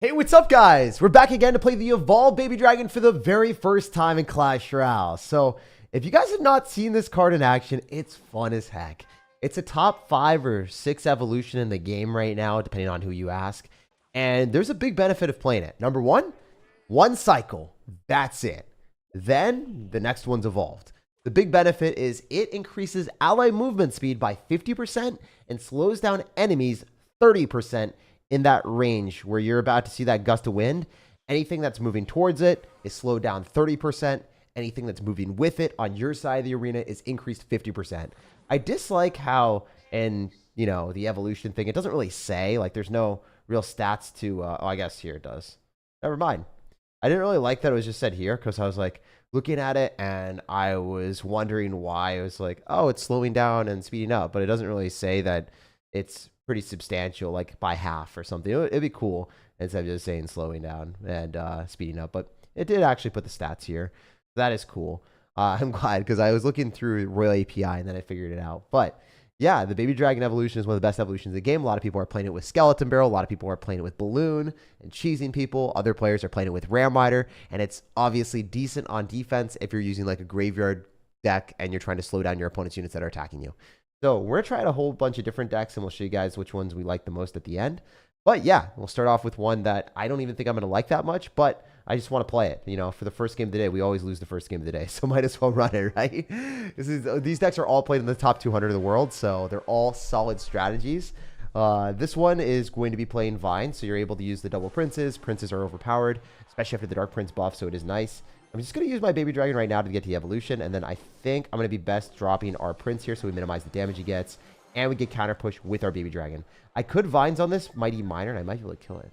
Hey, what's up, guys? We're back again to play the Evolved Baby Dragon for the very first time in Clash Royale. So, if you guys have not seen this card in action, it's fun as heck. It's a top 5 or 6 evolution in the game right now, depending on who you ask. And there's a big benefit of playing it. Number one cycle. That's it. Then, the next one's evolved. The big benefit is it increases ally movement speed by 50% and slows down enemies 30% in that range where you're about to see that gust of wind. Anything that's moving towards it is slowed down 30%. Anything that's moving with it on your side of the arena is increased 50%. I dislike how, in, the evolution thing, it doesn't really say, like, there's no real stats to, oh, I guess here it does. Never mind. I didn't really like that it was just said here, because I was, like, looking at it, and I was wondering why. It was like, oh, it's slowing down and speeding up, but it doesn't really say that it's pretty substantial, like by half or something. It'd be cool instead of just saying slowing down and speeding up, but it did actually put the stats here. That is cool. I'm glad, because I was looking through Royal API and then I figured it out. But yeah, the Baby Dragon evolution is one of the best evolutions in the game. A lot of people are playing it with Skeleton Barrel. A lot of people are playing it with Balloon and cheesing people. Other players are playing it with Ram Rider, and it's obviously decent on defense if you're using like a graveyard deck and you're trying to slow down your opponent's units that are attacking you. So we're trying a whole bunch of different decks, and we'll show you guys which ones we like the most at the end. But yeah, we'll start off with one that I don't even think I'm going to like that much, but I just want to play it. For the first game of the day, we always lose the first game of the day, so might as well run it, right? These decks are all played in the top 200 of the world, so they're all solid strategies. This one is going to be playing Vine, so you're able to use the double princes. Princes are overpowered, especially after the Dark Prince buff, so it is nice. I'm just going to use my Baby Dragon right now to get the evolution, and then I think I'm going to be best dropping our Prince here so we minimize the damage he gets, and we get counterpush with our Baby Dragon. I could Vines on this Mighty Miner, and I might be able to kill it.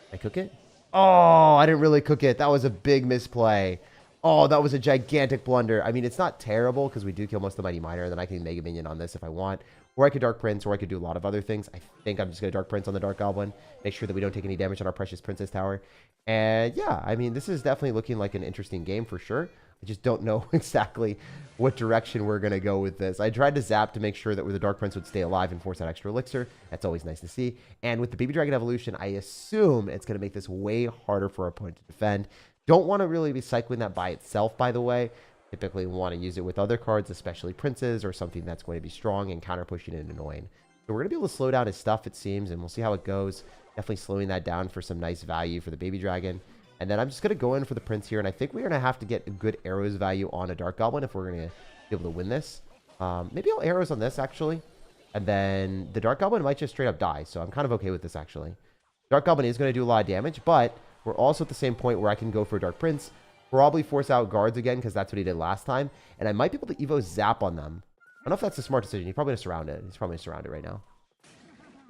Can I cook it? Oh, I didn't really cook it. That was a big misplay. Oh, that was a gigantic blunder. I mean, it's not terrible because we do kill most of the Mighty Miner, and then I can Mega Minion on this if I want. Or I could Dark Prince, or I could do a lot of other things. I think I'm just going to Dark Prince on the Dark Goblin. Make sure that we don't take any damage on our precious Princess Tower. And yeah, I mean, this is definitely looking like an interesting game for sure. I just don't know exactly what direction we're going to go with this. I tried to zap to make sure that the Dark Prince would stay alive and force that extra elixir. That's always nice to see. And with the Baby Dragon evolution, I assume it's going to make this way harder for our opponent to defend. Don't want to really be cycling that by itself, by the way. Typically want to use it with other cards, especially princes or something that's going to be strong and counter pushing and annoying. So we're going to be able to slow down his stuff, it seems, and we'll see how it goes. Definitely slowing that down for some nice value for the Baby Dragon. And then I'm just going to go in for the Prince here, and I think we're going to have to get a good arrows value on a Dark Goblin if we're going to be able to win this. Maybe I'll arrows on this, actually. And then the Dark Goblin might just straight up die, so I'm kind of okay with this, actually. Dark Goblin is going to do a lot of damage, but we're also at the same point where I can go for a Dark Prince, probably force out guards again, because that's what he did last time. And I might be able to Evo Zap on them. I don't know if that's a smart decision. He's probably going to surround it. He's probably going to surround it right now.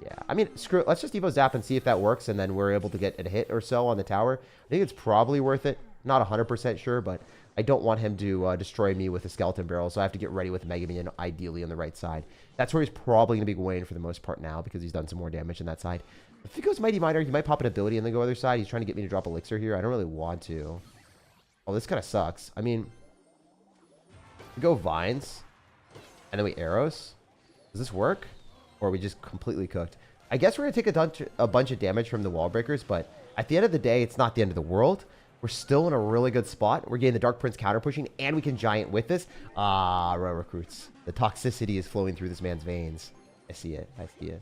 Yeah, I mean, screw it. Let's just Evo Zap and see if that works, and then we're able to get a hit or so on the tower. I think it's probably worth it. Not 100% sure, but I don't want him to destroy me with a Skeleton Barrel, so I have to get ready with Mega Minion, ideally on the right side. That's where he's probably going to be going for the most part now, because he's done some more damage on that side. If he goes Mighty Miner, he might pop an ability and then go other side. He's trying to get me to drop Elixir here. I don't really want to. Oh, this kind of sucks. I mean, we go Vines, and then we Arrows. Does this work? Or are we just completely cooked? I guess we're going to take a bunch of damage from the Wall Breakers, but at the end of the day, it's not the end of the world. We're still in a really good spot. We're getting the Dark Prince counter pushing, and we can Giant with this. Royal Recruits. The toxicity is flowing through this man's veins. I see it. I see it.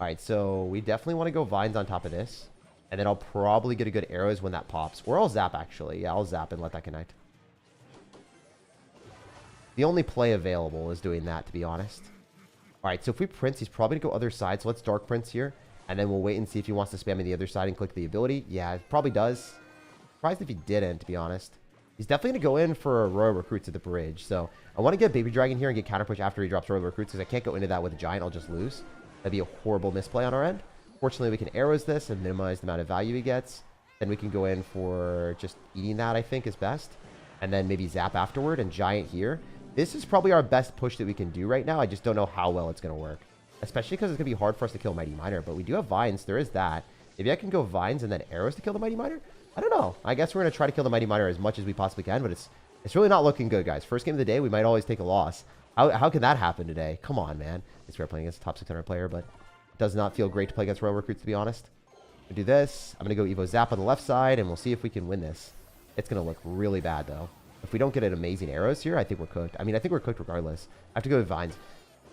All right, so we definitely want to go Vines on top of this. And then I'll probably get a good arrows when that pops. Or I'll zap, actually. Yeah, I'll zap and let that connect. The only play available is doing that, to be honest. All right, so if we Prince, he's probably going to go other side. So let's Dark Prince here. And then we'll wait and see if he wants to spam in the other side and click the ability. Yeah, it probably does. Surprised if he didn't, to be honest. He's definitely going to go in for a Royal Recruits at the bridge. So I want to get Baby Dragon here and get counter push after he drops Royal Recruits, because I can't go into that with a Giant. I'll just lose. That'd be a horrible misplay on our end. Fortunately, we can arrows this and minimize the amount of value he gets. Then we can go in for just eating that, I think, is best. And then maybe zap afterward and Giant here. This is probably our best push that we can do right now. I just don't know how well it's going to work. Especially because it's going to be hard for us to kill Mighty Miner. But we do have Vines. There is that. Maybe I can go Vines and then arrows to kill the Mighty Miner? I don't know. I guess we're going to try to kill the Mighty Miner as much as we possibly can. But it's really not looking good, guys. First game of the day, we might always take a loss. How can that happen today? Come on, man. It's we're playing against a top 600 player, but it does not feel great to play against Royal Recruits, to be honest. We'll do this. I'm going to go Evo Zap on the left side, and we'll see if we can win this. It's going to look really bad, though. If we don't get an amazing arrows here, I think we're cooked. I mean, I think we're cooked regardless. I have to go with Vines.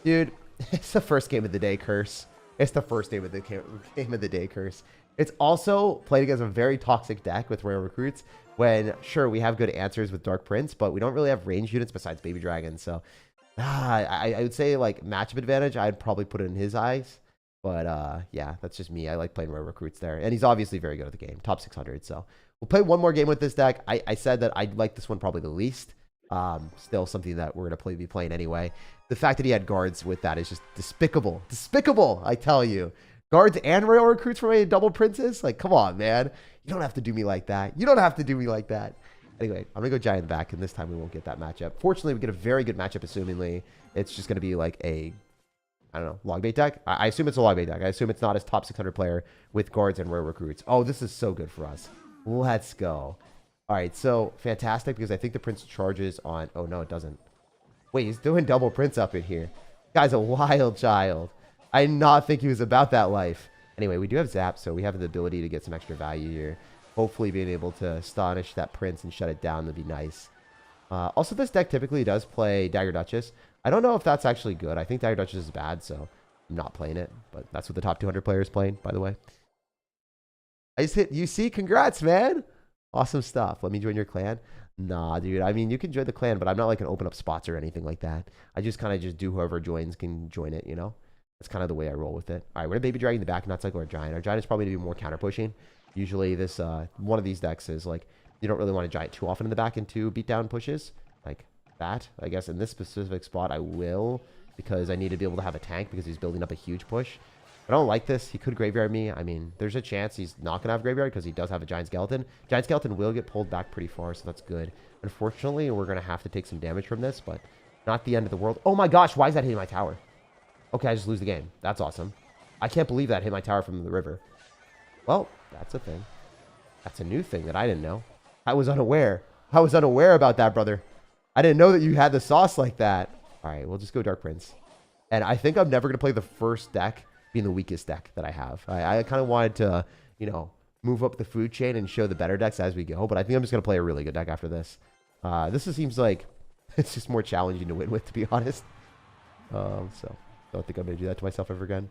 Dude, it's the first game of the day curse. It's the first game of the day curse. It's also played against a very toxic deck with rare recruits when, sure, we have good answers with Dark Prince, but we don't really have range units besides Baby Dragon. So I would say, like, matchup advantage, I'd probably put it in his eyes. But, yeah, that's just me. I like playing rare recruits there. And he's obviously very good at the game. Top 600, so... We'll play one more game with this deck. I said that I like this one probably the least. Still something that we're going to be playing anyway. The fact that he had guards with that is just despicable. Despicable, I tell you. Guards and rail recruits for a double princes? Like, come on, man. You don't have to do me like that. You don't have to do me like that. Anyway, I'm going to go Giant back, and this time we won't get that matchup. Fortunately, we get a very good matchup, assumingly. It's just going to be like a, I don't know, log bait deck? I assume it's a log bait deck. I assume it's not his top 600 player with guards and rare recruits. Oh, this is so good for us. Let's go. All right, so fantastic because I think the prince charges on... Oh, no, it doesn't. Wait, he's doing double prince up in here. Guy's a wild child. I did not think he was about that life. Anyway, we do have Zap, so we have the ability to get some extra value here. Hopefully being able to astonish that prince and shut it down would be nice. Also, this deck typically does play Dagger Duchess. I don't know if that's actually good. I think Dagger Duchess is bad, so I'm not playing it. But that's what the top 200 player is playing, by the way. I just hit UC. Congrats, man. Awesome stuff. Let me join your clan. Nah, dude. I mean, you can join the clan, but I'm not like an open up spots or anything like that. I just kind of just do whoever joins can join it, you know? That's kind of the way I roll with it. All right, we're going to Baby Dragon in the back, not cycle our Giant. Our Giant is probably going to be more counter pushing. Usually this, one of these decks is like, you don't really want a Giant too often in the back into beatdown pushes. Like that. I guess in this specific spot, I will, because I need to be able to have a tank because he's building up a huge push. I don't like this. He could graveyard me. I mean, there's a chance he's not going to have graveyard because he does have a Giant Skeleton. Giant Skeleton will get pulled back pretty far, so that's good. Unfortunately, we're going to have to take some damage from this, but not the end of the world. Oh my gosh, why is that hitting my tower? Okay, I just lose the game. That's awesome. I can't believe that hit my tower from the river. Well, that's a thing. That's a new thing that I didn't know. I was unaware. I was unaware about that, brother. I didn't know that you had the sauce like that. All right, we'll just go Dark Prince. And I think I'm never going to play the first deck being the weakest deck that I have. I kind of wanted to, you know, move up the food chain and show the better decks as we go. But I think I'm just going to play a really good deck after this. This just seems like it's just more challenging to win with, to be honest. So don't think I'm going to do that to myself ever again.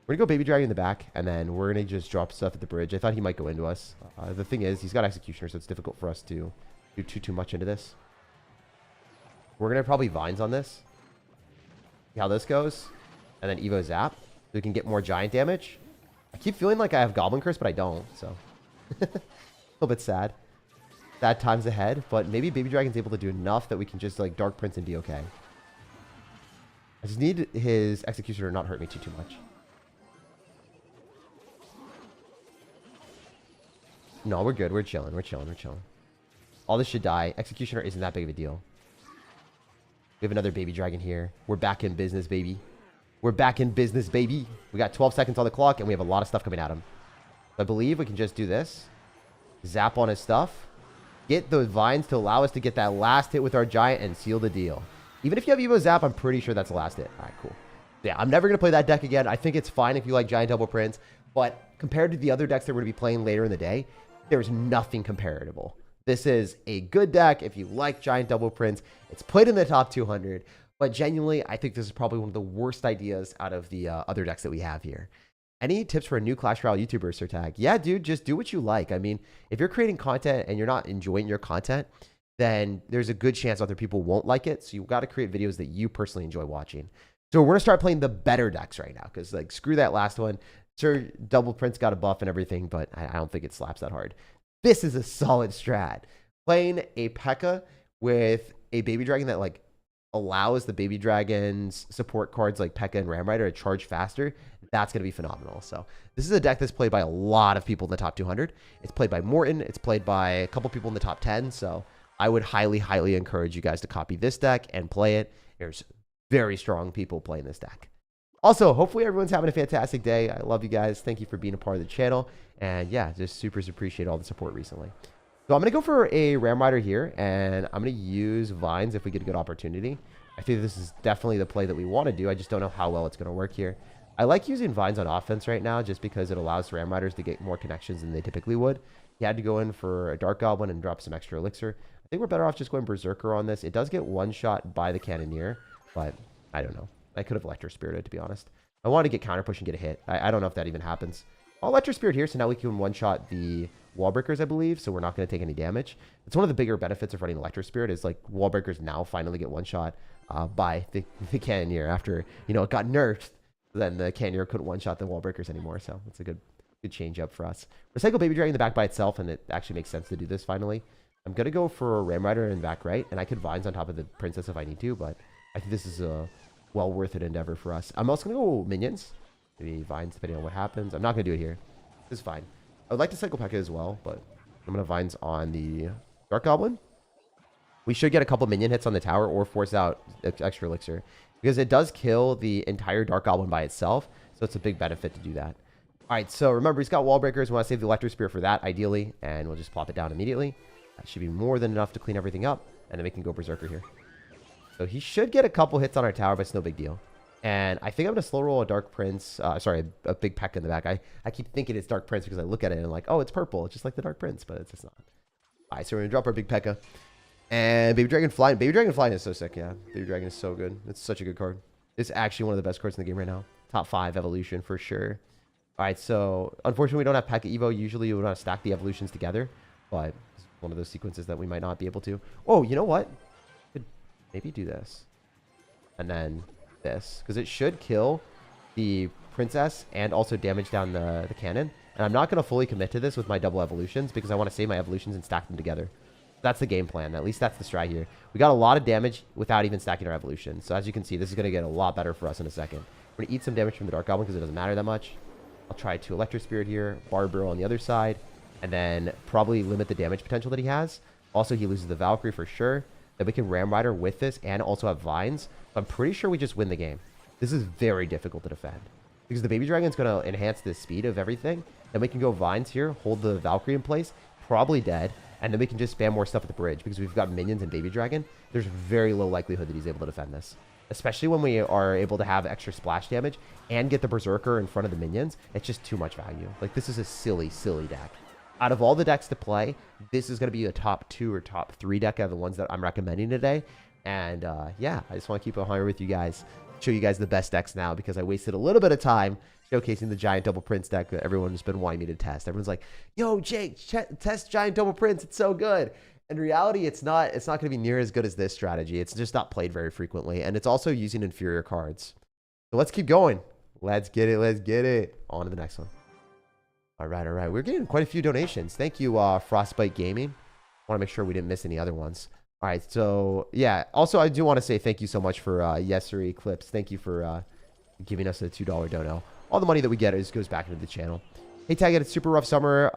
We're going to go Baby Dragon in the back, and then we're going to just drop stuff at the bridge. I thought he might go into us. The thing is, he's got Executioner, so it's difficult for us to do too much into this. We're going to probably Vines on this. See how this goes. And then Evo Zap. So we can get more Giant damage. I keep feeling like I have Goblin Curse, but I don't, so. A little bit sad. Sad times ahead, but maybe Baby Dragon's able to do enough that we can just, like, Dark Prince and be okay. I just need his Executioner to not hurt me too much. No, we're good. We're chilling. We're chilling. We're chilling. All this should die. Executioner isn't that big of a deal. We have another Baby Dragon here. We're back in business, baby. We're back in business, baby. We got 12 seconds on the clock, and we have a lot of stuff coming at him. I believe we can just do this. Zap on his stuff. Get those Vines to allow us to get that last hit with our Giant and seal the deal. Even if you have Evo Zap, I'm pretty sure that's the last hit. All right, cool. Yeah, I'm never going to play that deck again. I think it's fine if you like Giant Double Prince, but compared to the other decks that we're going to be playing later in the day, there's nothing comparable. This is a good deck if you like Giant Double Prince. It's played in the top 200. But genuinely, I think this is probably one of the worst ideas out of the other decks that we have here. Any tips for a new Clash Royale YouTuber, SirTag? Yeah, dude, just do what you like. I mean, if you're creating content and you're not enjoying your content, then there's a good chance other people won't like it. So you've got to create videos that you personally enjoy watching. So we're going to start playing the better decks right now because, like, screw that last one. Sir, Double Prince got a buff and everything, but I don't think it slaps that hard. This is a solid strat. Playing a Pekka with a Baby Dragon that, like, allows the Baby Dragon's support cards like Pekka and Ram Rider to charge faster, that's going to be phenomenal. So this is a deck that's played by a lot of people in the top 200. It's played by Morton. It's played by a couple people in the top 10. So I would highly, highly encourage you guys to copy this deck and play it. There's very strong people playing this deck. Also, hopefully everyone's having a fantastic day. I love you guys. Thank you for being a part of the channel. And yeah, just super appreciate all the support recently. So I'm going to go for a Ram Rider here, and I'm going to use Vines if we get a good opportunity. I think this is definitely the play that we want to do. I just don't know how well it's going to work here. I like using Vines on offense right now just because it allows Ram Riders to get more connections than they typically would. He had to go in for a Dark Goblin and drop some extra elixir. I think we're better off just going Berserker on this. It does get one shot by the Cannoneer, but I don't know. I could have Electro Spirited, to be honest. I want to get counterpush and get a hit. I don't know if that even happens. I'll Electro Spirit here, so now we can one-shot the wall breakers, I believe, so we're not going to take any damage. It's one of the bigger benefits of running Electro Spirit is, like, wall breakers now finally get one-shot by the Cannoneer after, you know, it got nerfed. Then the Cannoneer couldn't one-shot the wall breakers anymore, so it's a good change up for us. Recycle Baby Dragon in the back by itself, and it actually makes sense to do this finally. I'm going to go for a Ram Rider in the back right, and I could Vines on top of the Princess if I need to, but I think this is a well worth it endeavor for us. I'm also going to go Minions. Maybe Vines depending on what happens. I'm not going to do it here. This is fine. I would like to cycle Pekka as well, but I'm going to Vines on the Dark Goblin. We should get a couple minion hits on the tower or force out extra elixir because it does kill the entire Dark Goblin by itself, so it's a big benefit to do that. All right, so remember, he's got wall breakers. We want to save the Electro Spear for that, ideally, and we'll just plop it down immediately. That should be more than enough to clean everything up, and then we can go Berserker here. So he should get a couple hits on our tower, but it's no big deal. And I think I'm going to slow roll a Dark Prince. Sorry, a big Pekka in the back. I keep thinking it's Dark Prince because I look at it and I'm like, oh, it's purple. It's just like the Dark Prince, but it's just not. All right, so we're going to drop our big Pekka. And Baby Dragon Flying. Baby Dragon Flying is so sick, yeah. Baby Dragon is so good. It's such a good card. It's actually one of the best cards in the game right now. Top 5 evolution for sure. All right, so unfortunately we don't have Pekka Evo. Usually you would want to stack the evolutions together, but it's one of those sequences that we might not be able to. Oh, you know what? Could maybe do this. And then this, because it should kill the princess and also damage down the cannon. And I'm not going to fully commit to this with my double evolutions because I want to save my evolutions and stack them together. That's the game plan. At least that's the strat here. We got a lot of damage without even stacking our evolutions. So as you can see, this is going to get a lot better for us in a second. We're going to eat some damage from the Dark Goblin because it doesn't matter that much. I'll try to Electro Spirit here, Barber on the other side, and then probably limit the damage potential that he has. Also, he loses the Valkyrie for sure. Then we can Ram Rider with this and also have Vines. I'm pretty sure we just win the game. This is very difficult to defend because the Baby Dragon is going to enhance the speed of everything. Then we can go Vines here, hold the Valkyrie in place, probably dead, and then we can just spam more stuff at the bridge because we've got minions and Baby Dragon. There's very low likelihood that he's able to defend this, especially when we are able to have extra splash damage and get the Berserker in front of the minions. It's just too much value. Like, this is a silly, silly deck. Out of all the decks to play, this is going to be a top 2 or top 3 deck out of the ones that I'm recommending today. And yeah, I just want to keep it hungry with you guys, show you guys the best decks now because I wasted a little bit of time showcasing the Giant Double Prince deck that everyone's been wanting me to test. Everyone's like, yo, Jake, test Giant Double Prince. It's so good. In reality, it's not going to be near as good as this strategy. It's just not played very frequently. And it's also using inferior cards. So let's keep going. Let's get it. Let's get it. On to the next one. All right, all right. We're getting quite a few donations. Thank you, Frostbite Gaming. I want to make sure we didn't miss any other ones. All right, so yeah. Also, I do want to say thank you so much for Yesery Clips. Thank you for giving us a $2 dono. All the money that we get goes back into the channel. Hey, Tag, it's a super rough summer.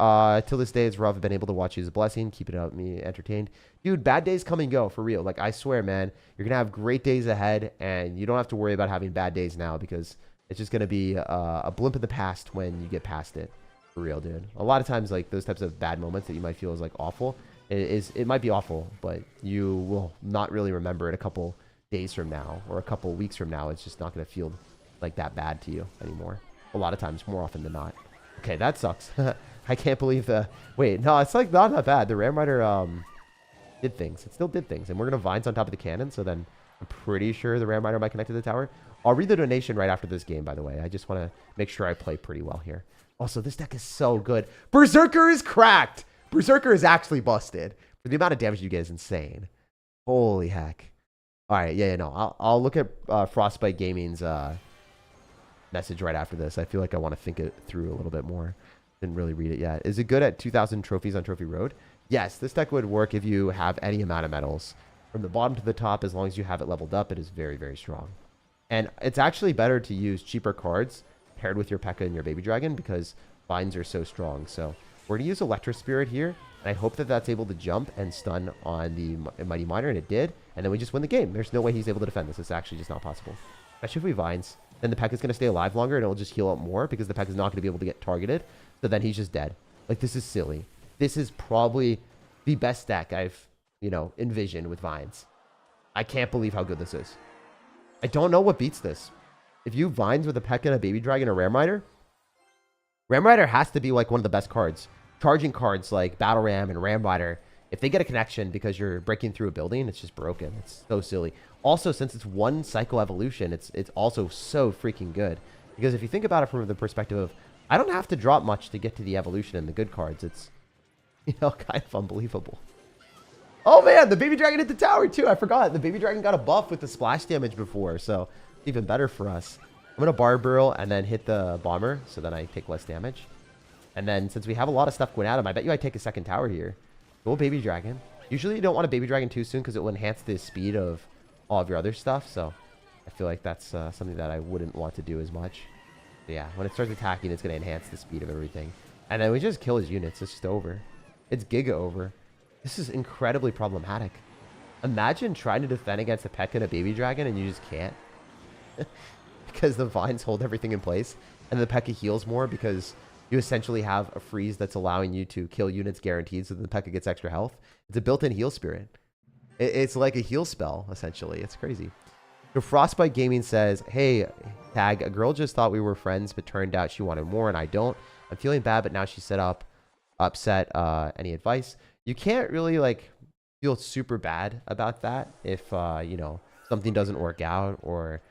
Till this day, it's rough. I've been able to watch you as a blessing. Keep it up, me entertained. Dude, bad days come and go, for real. Like, I swear, man, you're going to have great days ahead, and you don't have to worry about having bad days now because it's just going to be a blimp in the past when you get past it. For real, dude. A lot of times, like, those types of bad moments that you might feel is, like, awful. It might be awful, but you will not really remember it a couple days from now or a couple weeks from now. It's just not going to feel like that bad to you anymore. A lot of times, more often than not. Okay, that sucks. I can't believe wait, no, it's like not that bad. The Ram Rider did things. It still did things. And we're going to Vines on top of the cannon, so then I'm pretty sure the Ram Rider might connect to the tower. I'll read the donation right after this game, by the way. I just want to make sure I play pretty well here. Also, this deck is so good. Berserker is cracked! Berserker is actually busted. For the amount of damage you get is insane. Holy heck. All right, yeah, no. I'll look at Frostbite Gaming's message right after this. I feel like I want to think it through a little bit more. Didn't really read it yet. Is it good at 2,000 trophies on Trophy Road? Yes, this deck would work if you have any amount of medals. From the bottom to the top, as long as you have it leveled up, it is very, very strong. And it's actually better to use cheaper cards paired with your Pekka and your Baby Dragon because Vines are so strong. So we're going to use Electro Spirit here. And I hope that that's able to jump and stun on the Mighty Miner, and it did. And then we just win the game. There's no way he's able to defend this. It's actually just not possible. Especially if we Vines. Then the Pekka is going to stay alive longer, and it'll just heal up more because the Pekka is not going to be able to get targeted. So then he's just dead. Like, this is silly. This is probably the best deck I've, envisioned with Vines. I can't believe how good this is. I don't know what beats this. if you vines with a Pekka and a Baby Dragon or Ram Rider has to be like one of the best cards. Charging cards like Battle Ram and Ram Rider, if they get a connection because you're breaking through a building, it's just broken. It's so silly. Also, since it's one cycle evolution, it's also so freaking good. Because if you think about it from the perspective of, I don't have to drop much to get to the evolution and the good cards. It's, kind of unbelievable. Oh man, the Baby Dragon hit the tower too. I forgot. The Baby Dragon got a buff with the splash damage before, so even better for us. I'm going to Bar Burrow and then hit the Bomber, so then I take less damage. And then since we have a lot of stuff going at him, I bet you I take a second tower here. Go Baby Dragon. Usually you don't want a Baby Dragon too soon because it will enhance the speed of all of your other stuff. So I feel like that's something that I wouldn't want to do as much. But yeah, when it starts attacking, it's going to enhance the speed of everything. And then we just kill his units. It's just over. It's Giga over. This is incredibly problematic. Imagine trying to defend against a Pekka and a Baby Dragon and you just can't. Because the vines hold everything in place. And the Pekka heals more because you essentially have a freeze that's allowing you to kill units guaranteed so that the Pekka gets extra health. It's a built-in heal spirit. It's like a heal spell, essentially. It's crazy. So Frostbite Gaming says, hey, Tag, a girl just thought we were friends, but turned out she wanted more and I don't. I'm feeling bad, but now she's upset. Any advice? You can't really like feel super bad about that if something doesn't work out, or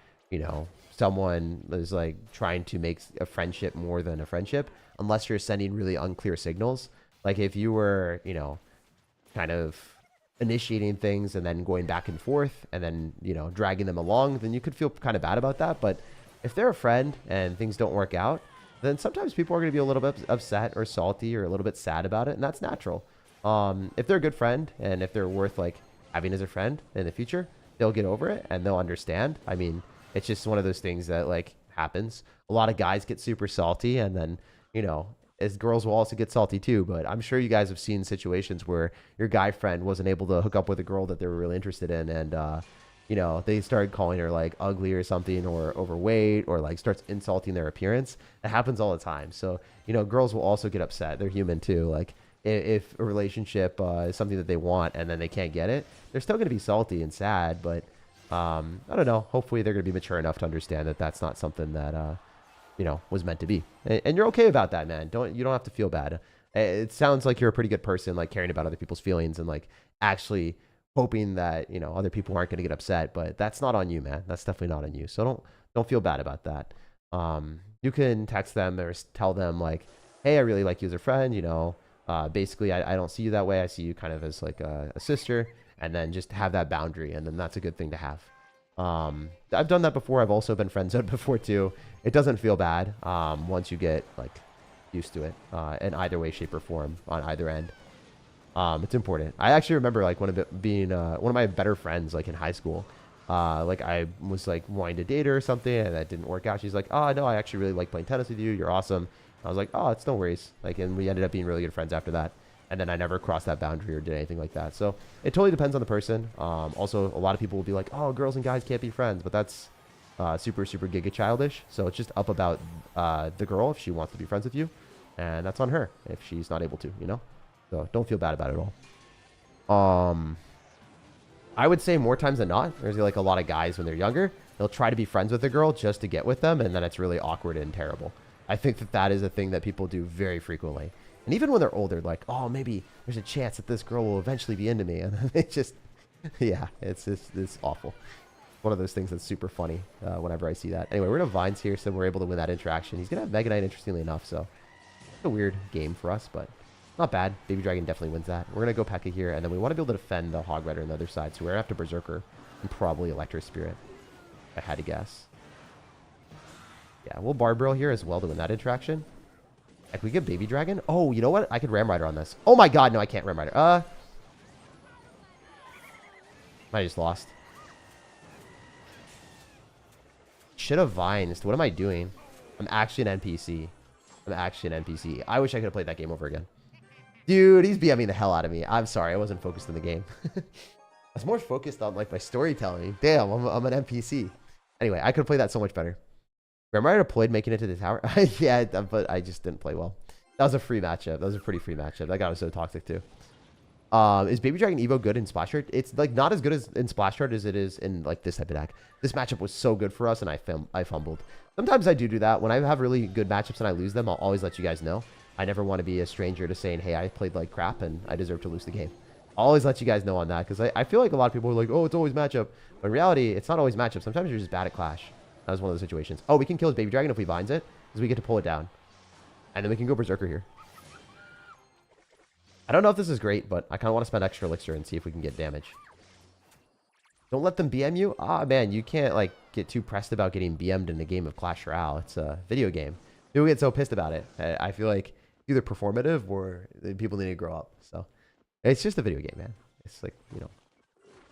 someone is like trying to make a friendship more than a friendship, unless you're sending really unclear signals. Like if you were kind of initiating things and then going back and forth and then dragging them along, then you could feel kind of bad about that. But if they're a friend and things don't work out, then sometimes people are going to be a little bit upset or salty or a little bit sad about it, and that's natural. If they're a good friend and if they're worth like having as a friend in the future, they'll get over it and they'll understand. I mean, it's just one of those things that like happens. A lot of guys get super salty, and then as girls will also get salty too. But I'm sure you guys have seen situations where your guy friend wasn't able to hook up with a girl that they were really interested in, and they started calling her like ugly or something, or overweight, or like starts insulting their appearance. It happens all the time. So girls will also get upset. They're human too. Like if a relationship is something that they want and then they can't get it, they're still going to be salty and sad. But I don't know. Hopefully they're going to be mature enough to understand that that's not something that was meant to be, and you're okay about that, man. You don't have to feel bad. It sounds like you're a pretty good person, like caring about other people's feelings and like actually hoping that other people aren't going to get upset. But that's not on you, man. That's definitely not on you. So don't feel bad about that. You can text them or tell them like, hey, I really like you as a friend. Basically I don't see you that way. I see you kind of as like a sister, and then just have that boundary, and then that's a good thing to have. I've done that before. I've also been friend zoned before too. It doesn't feel bad once you get like used to it in either way, shape, or form on either end. It's important. I actually remember like one of my better friends like in high school. Like I was like wanting to date her or something, and that didn't work out. She's like, oh no, I actually really like playing tennis with you. You're awesome. I was like, oh, it's no worries. Like, and we ended up being really good friends after that. And then I never crossed that boundary or did anything like that. So it totally depends on the person. Also, a lot of people will be like, oh, girls and guys can't be friends, but that's super, super giga childish. So it's just up about the girl if she wants to be friends with you, and that's on her if she's not able to, So don't feel bad about it at all. I would say more times than not, there's like a lot of guys when they're younger, they'll try to be friends with a girl just to get with them, and then it's really awkward and terrible. I think that is a thing that people do very frequently. And even when they're older, like, oh, maybe there's a chance that this girl will eventually be into me. And it just, yeah, it's awful. One of those things that's super funny whenever I see that. Anyway, we're going to Vines here, so we're able to win that interaction. He's going to have Mega Knight, interestingly enough, so it's a weird game for us, but not bad. Baby Dragon definitely wins that. We're going to go Pekka here, and then we want to be able to defend the Hog Rider on the other side, so we're going to have to Berserker and probably Electro Spirit, if I had to guess. Yeah, we'll Barbarial here as well to win that interaction. Can we get Baby Dragon? Oh, you know what? I could Ram Rider on this. Oh my god, no, I can't Ram Rider. I just lost. Should have Vines. What am I doing? I'm actually an NPC. I wish I could have played that game over again. Dude, he's BMing the hell out of me. I'm sorry, I wasn't focused on the game. I was more focused on like my storytelling. Damn, I'm an NPC. Anyway, I could have played that so much better. Remember I deployed making it to the tower? Yeah, but I just didn't play well. That was a free matchup. That was a pretty free matchup. That guy was so toxic too. Is Baby Dragon Evo good in Splash Art? It's like not as good as in Splash Art as it is in like this type of deck. This matchup was so good for us, and I fumbled. Sometimes I do that. When I have really good matchups and I lose them, I'll always let you guys know. I never want to be a stranger to saying, hey, I played like crap and I deserve to lose the game. I'll always let you guys know on that, because I feel like a lot of people are like, oh, it's always matchup. But in reality, it's not always matchup. Sometimes you're just bad at Clash. That was one of those situations. Oh, we can kill his Baby Dragon if we vines it, because we get to pull it down. And then we can go Berserker here. I don't know if this is great, but I kind of want to spend extra elixir and see if we can get damage. Don't let them BM you? Ah, man, you can't like get too pressed about getting BM'd in a game of Clash Royale. It's a video game. People get so pissed about it. I feel like either performative or people need to grow up. So it's just a video game, man. It's like, you know,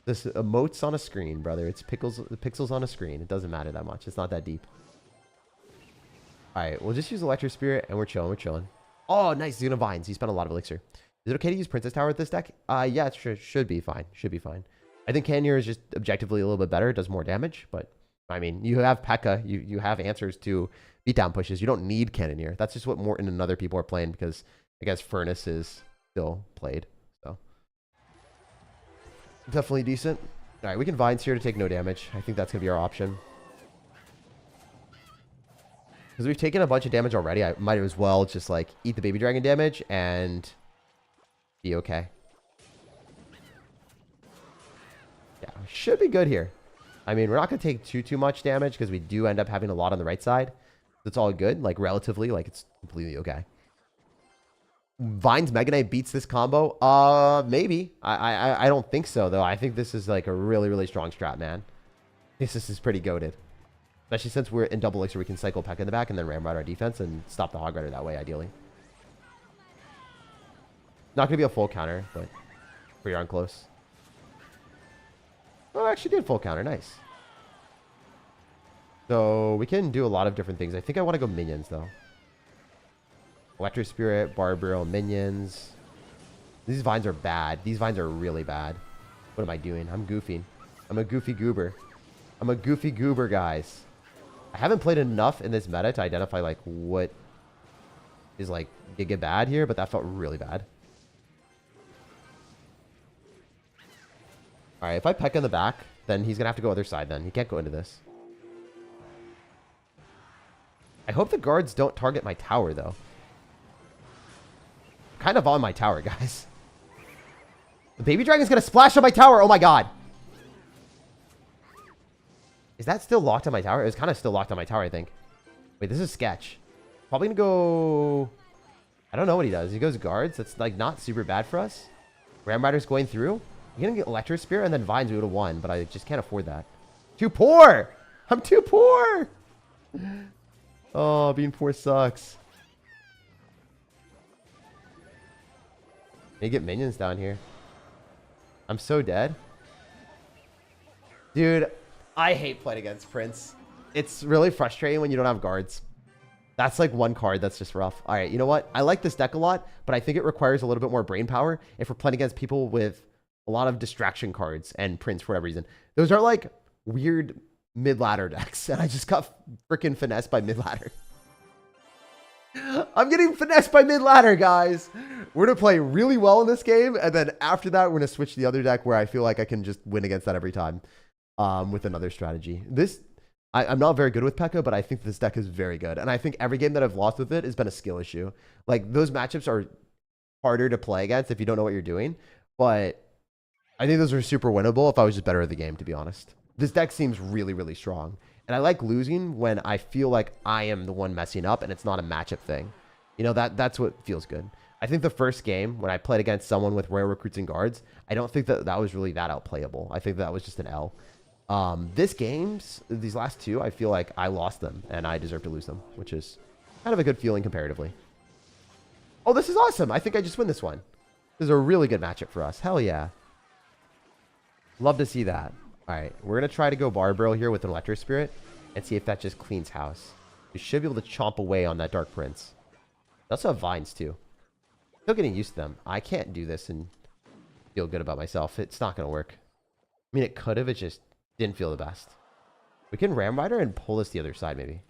this emotes on a screen, brother. It's pixels on a screen. It doesn't matter that much. It's not that deep. All right, we'll just use Electro Spirit and we're chilling. We're chilling. Oh, nice. He's gonna vines. He spent a lot of elixir. Is it okay to use Princess Tower with this deck? Yeah, it should be fine. Should be fine. I think Canyon is just objectively a little bit better. It does more damage, but I mean, you have Pekka. You have answers to beatdown pushes. You don't need Cannoneer. That's just what Morton and other people are playing, because I guess Furnace is still played. So definitely decent. All right, we can Vines here to take no damage. I think that's going to be our option. Because we've taken a bunch of damage already, I might as well just like eat the Baby Dragon damage and be okay. Yeah, should be good here. I mean, we're not going to take too much damage because we do end up having a lot on the right side. That's all good. Like, relatively, like, it's completely okay. Vines Mega Knight beats this combo? Maybe. I don't think so, though. I think this is, like, a really, really strong strat, man. This is pretty goated. Especially since we're in double elixir, we can cycle Pekka in the back and then Ramrod our defense and stop the Hog Rider that way, ideally. Not going to be a full counter, but pretty darn close. Oh, I actually did full counter. Nice. So we can do a lot of different things. I think I want to go minions, though. Electro Spirit, Barbarial, minions. These vines are bad. These vines are really bad. What am I doing? I'm goofing. I'm a goofy goober. I'm a goofy goober, guys. I haven't played enough in this meta to identify, like, what is, like, giga bad here, but that felt really bad. Alright, if I Pekka in the back, then he's going to have to go other side then. He can't go into this. I hope the guards don't target my tower, though. I'm kind of on my tower, guys. The Baby Dragon's going to splash on my tower. Oh, my God. Is that still locked on my tower? It was kind of still locked on my tower, I think. Wait, this is sketch. Probably going to go... I don't know what he does. He goes guards. That's, like, not super bad for us. Ram Rider's going through. You're going to get Electro Spear and then Vines, we would have won, but I just can't afford that. Too poor! I'm too poor! Oh, being poor sucks. They get minions down here. I'm so dead. Dude, I hate playing against Prince. It's really frustrating when you don't have guards. That's like one card that's just rough. All right, you know what? I like this deck a lot, but I think it requires a little bit more brain power if we're playing against people with a lot of distraction cards and Prince for whatever reason. Those are like weird mid-ladder decks, and I just got freaking finessed by mid-ladder. I'm getting finessed by mid-ladder, guys. We're going to play really well in this game, and then after that, we're going to switch to the other deck where I feel like I can just win against that every time with another strategy. I'm not very good with Pekka, but I think this deck is very good, and I think every game that I've lost with it has been a skill issue. Like, those matchups are harder to play against if you don't know what you're doing, but I think those are super winnable if I was just better at the game, to be honest. This deck seems really, really strong. And I like losing when I feel like I am the one messing up and it's not a matchup thing. You know, that's what feels good. I think the first game, when I played against someone with rare recruits and guards, I don't think that was really that outplayable. I think that was just an L. These last two, I feel like I lost them and I deserve to lose them, which is kind of a good feeling comparatively. Oh, this is awesome. I think I just win this one. This is a really good matchup for us. Hell yeah. Love to see that. All right, we're going to try to go Barbarial here with an Electro Spirit and see if that just cleans house. We should be able to chomp away on that Dark Prince. We also have Vines, too. Still getting used to them. I can't do this and feel good about myself. It's not going to work. I mean, it could have. It just didn't feel the best. We can Ram Rider and pull this the other side, maybe.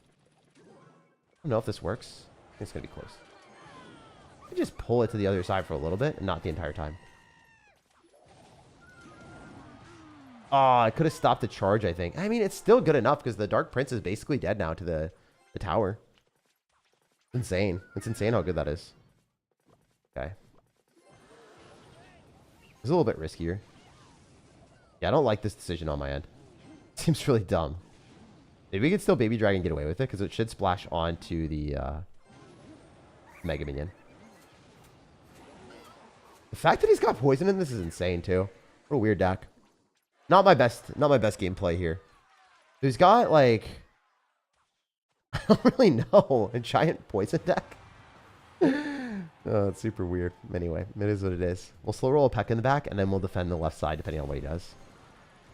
I don't know if this works. I think it's going to be close. I just pull it to the other side for a little bit and not the entire time. Oh, I could have stopped the charge, I think. I mean, it's still good enough because the Dark Prince is basically dead now to the tower. Insane. It's insane how good that is. Okay. It's a little bit riskier. Yeah, I don't like this decision on my end. Seems really dumb. Maybe we can still Baby Dragon get away with it because it should splash onto the Mega Minion. The fact that he's got poison in this is insane too. What a weird deck. Not my best gameplay here. He's got like I don't really know, a giant poison deck. Oh, it's super weird. Anyway, it is what it is. We'll slow roll a Pekka in the back and then we'll defend the left side depending on what he does.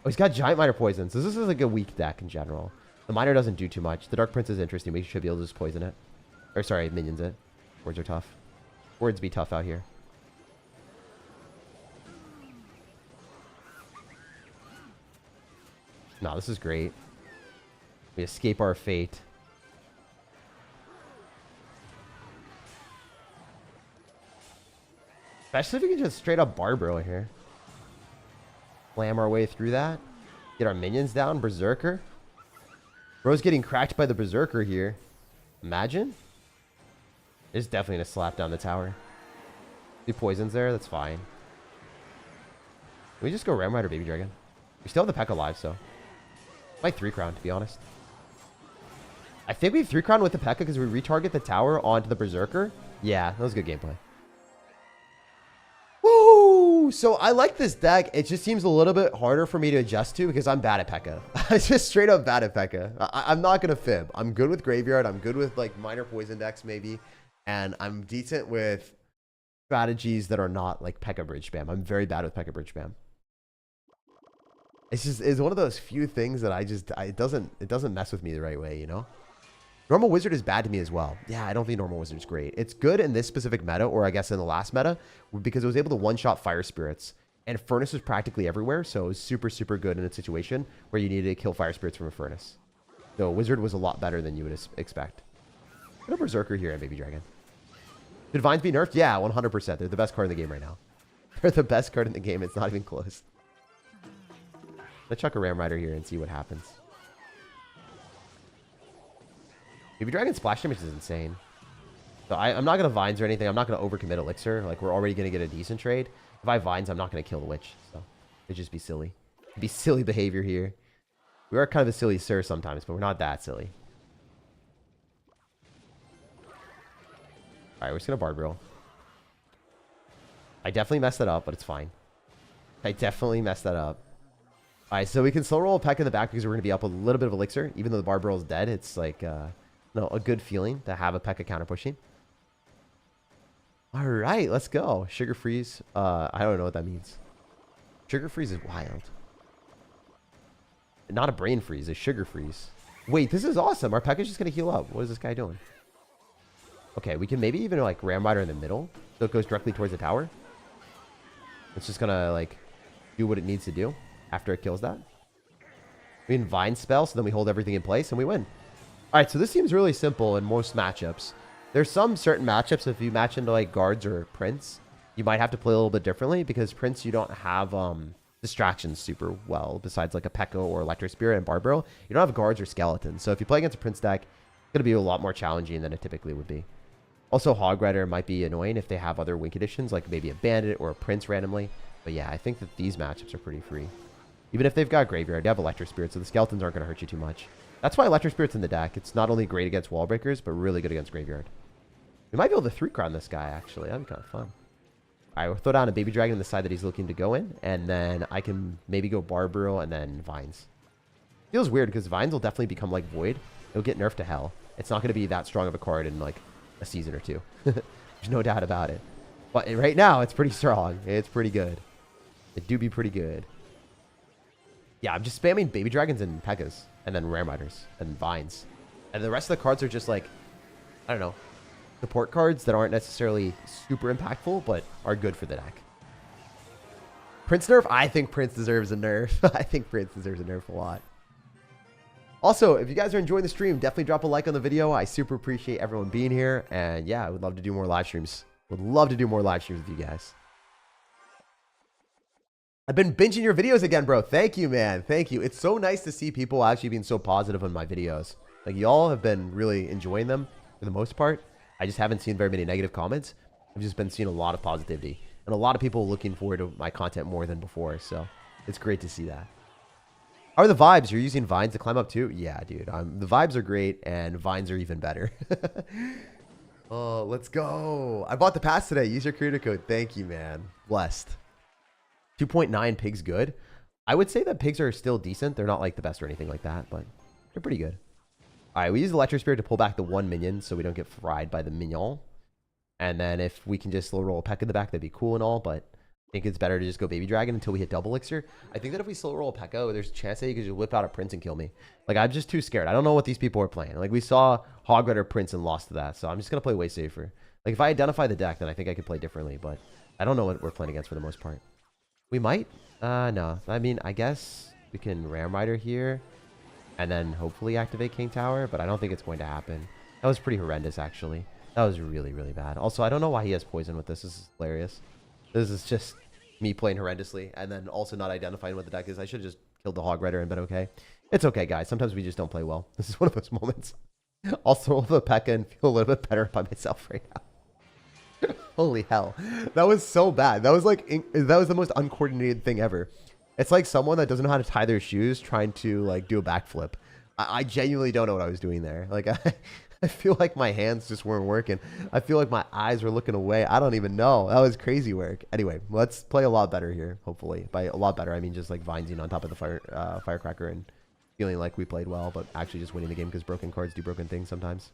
Oh, he's got giant minor poison. So this is like a weak deck in general. The minor doesn't do too much. The Dark Prince is interesting. We should be able to just poison it. Or sorry, minions it. Words are tough. Words be tough out here. No, this is great. We escape our fate. Especially if we can just straight up Barbaro here. Slam our way through that. Get our minions down. Berserker. Bro's getting cracked by the Berserker here. Imagine. It's definitely going to slap down the tower. He poisons there. That's fine. Can we just go Ram Rider Baby Dragon? We still have the Pekka alive, so. Might 3-crown, to be honest. I think we 3-crown with the Pekka because we retarget the tower onto the Berserker. Yeah, that was good gameplay. Woo! So I like this deck. It just seems a little bit harder for me to adjust to because I'm bad at Pekka. I'm just straight up bad at Pekka. I'm not going to fib. I'm good with Graveyard. I'm good with like minor poison decks maybe. And I'm decent with strategies that are not like Pekka Bridge Spam. I'm very bad with Pekka Bridge Spam. It's one of those few things that it doesn't mess with me the right way, you know? Normal Wizard is bad to me as well. Yeah, I don't think Normal Wizard is great. It's good in this specific meta, or I guess in the last meta, because it was able to one-shot Fire Spirits. And Furnace was practically everywhere, so it was super, super good in a situation where you needed to kill Fire Spirits from a Furnace. So Wizard was a lot better than you would expect. Put a Berserker here and Baby Dragon. Should Vines be nerfed? Yeah, 100%. They're the best card in the game right now. They're the best card in the game. It's not even close. Let's chuck a Ram Rider here and see what happens. Baby Dragon splash damage is insane. So I'm not going to Vines or anything. I'm not going to overcommit Elixir. Like, we're already going to get a decent trade. If I Vines, I'm not going to kill the Witch. So it'd just be silly. It'd be silly behavior here. We are kind of a silly sir sometimes, but we're not that silly. Alright, we're just going to Barbaro. I definitely messed that up, but it's fine. I definitely messed that up. Alright, so we can slow roll a Pekka in the back because we're going to be up a little bit of Elixir. Even though the Barbaro is dead, it's like no, a good feeling to have a Pekka counter pushing. Alright, let's go. Sugar Freeze. I don't know what that means. Sugar Freeze is wild. Not a Brain Freeze, a Sugar Freeze. Wait, this is awesome. Our Pekka's just going to heal up. What is this guy doing? Okay, we can maybe even like Ram Rider in the middle. So it goes directly towards the tower. It's just going to like do what it needs to do after it kills that. We can Vine spell, so then we hold everything in place and we win. Alright, so this seems really simple in most matchups. There's some certain matchups, if you match into like guards or Prince, you might have to play a little bit differently because Prince, you don't have distractions super well. Besides like a Pekka or Electric Spirit and Barbaro, you don't have guards or skeletons. So if you play against a Prince deck, it's going to be a lot more challenging than it typically would be. Also, Hog Rider might be annoying if they have other win conditions, like maybe a Bandit or a Prince randomly. But yeah, I think that these matchups are pretty free. Even if they've got Graveyard, they have Electric Spirit, so the skeletons aren't going to hurt you too much. That's why Electric Spirit's in the deck. It's not only great against wall breakers, but really good against Graveyard. We might be able to 3-crown this guy, actually. That'd be kind of fun. Alright, we'll throw down a Baby Dragon on the side that he's looking to go in, and then I can maybe go Barbaro and then Vines. Feels weird, because Vines will definitely become like Void. It'll get nerfed to hell. It's not going to be that strong of a card in like a season or two. There's no doubt about it. But right now, it's pretty strong. It's pretty good. It do be pretty good. Yeah, I'm just spamming Baby Dragons and Pekkas, and then Ram Riders, and Vines. And the rest of the cards are just like, I don't know, support cards that aren't necessarily super impactful, but are good for the deck. Prince nerf? I think Prince deserves a nerf. I think Prince deserves a nerf a lot. Also, if you guys are enjoying the stream, definitely drop a like on the video. I super appreciate everyone being here. And yeah, I would love to do more live streams. Would love to do more live streams with you guys. I've been binging your videos again, bro. Thank you, man. Thank you. It's so nice to see people actually being so positive on my videos. Like, y'all have been really enjoying them for the most part. I just haven't seen very many negative comments. I've just been seeing a lot of positivity and a lot of people looking forward to my content more than before. So it's great to see that. How are the vibes? You're using vines to climb up too? Yeah, dude. The vibes are great and vines are even better. Oh, let's go. I bought the pass today. Use your creator code. Thank you, man. Blessed. 2.9 pigs good. I would say that pigs are still decent. They're not like the best or anything like that, but they're pretty good. All right, we use Electro Spirit to pull back the one minion so we don't get fried by the mignon. And then if we can just slow roll a Pekka in the back, that'd be cool and all, but I think it's better to just go Baby Dragon until we hit double elixir. I think that if we slow roll a Pekka, there's a chance that he could just whip out a Prince and kill me. Like, I'm just too scared. I don't know what these people are playing. Like, we saw Hog Rider Prince and lost to that, so I'm just going to play way safer. Like, if I identify the deck, then I think I could play differently, but I don't know what we're playing against for the most part. We might. No. I mean, I guess we can Ram Rider here and then hopefully activate King Tower, but I don't think it's going to happen. That was pretty horrendous, actually. That was really, really bad. Also, I don't know why he has poison with this. This is hilarious. This is just me playing horrendously and then also not identifying what the deck is. I should have just killed the Hog Rider and been okay. It's okay, guys. Sometimes we just don't play well. This is one of those moments. I'll throw the Pekka and feel a little bit better by myself right now. Holy hell. That was so bad. That was like, that was the most uncoordinated thing ever. It's like someone that doesn't know how to tie their shoes trying to like do a backflip. I genuinely don't know what I was doing there. Like, I feel like my hands just weren't working. I feel like my eyes were looking away. I don't even know. That was crazy work. Anyway, let's play a lot better here, hopefully. By a lot better, I mean just like vinesing on top of the firecracker and feeling like we played well, but actually just winning the game because broken cards do broken things sometimes.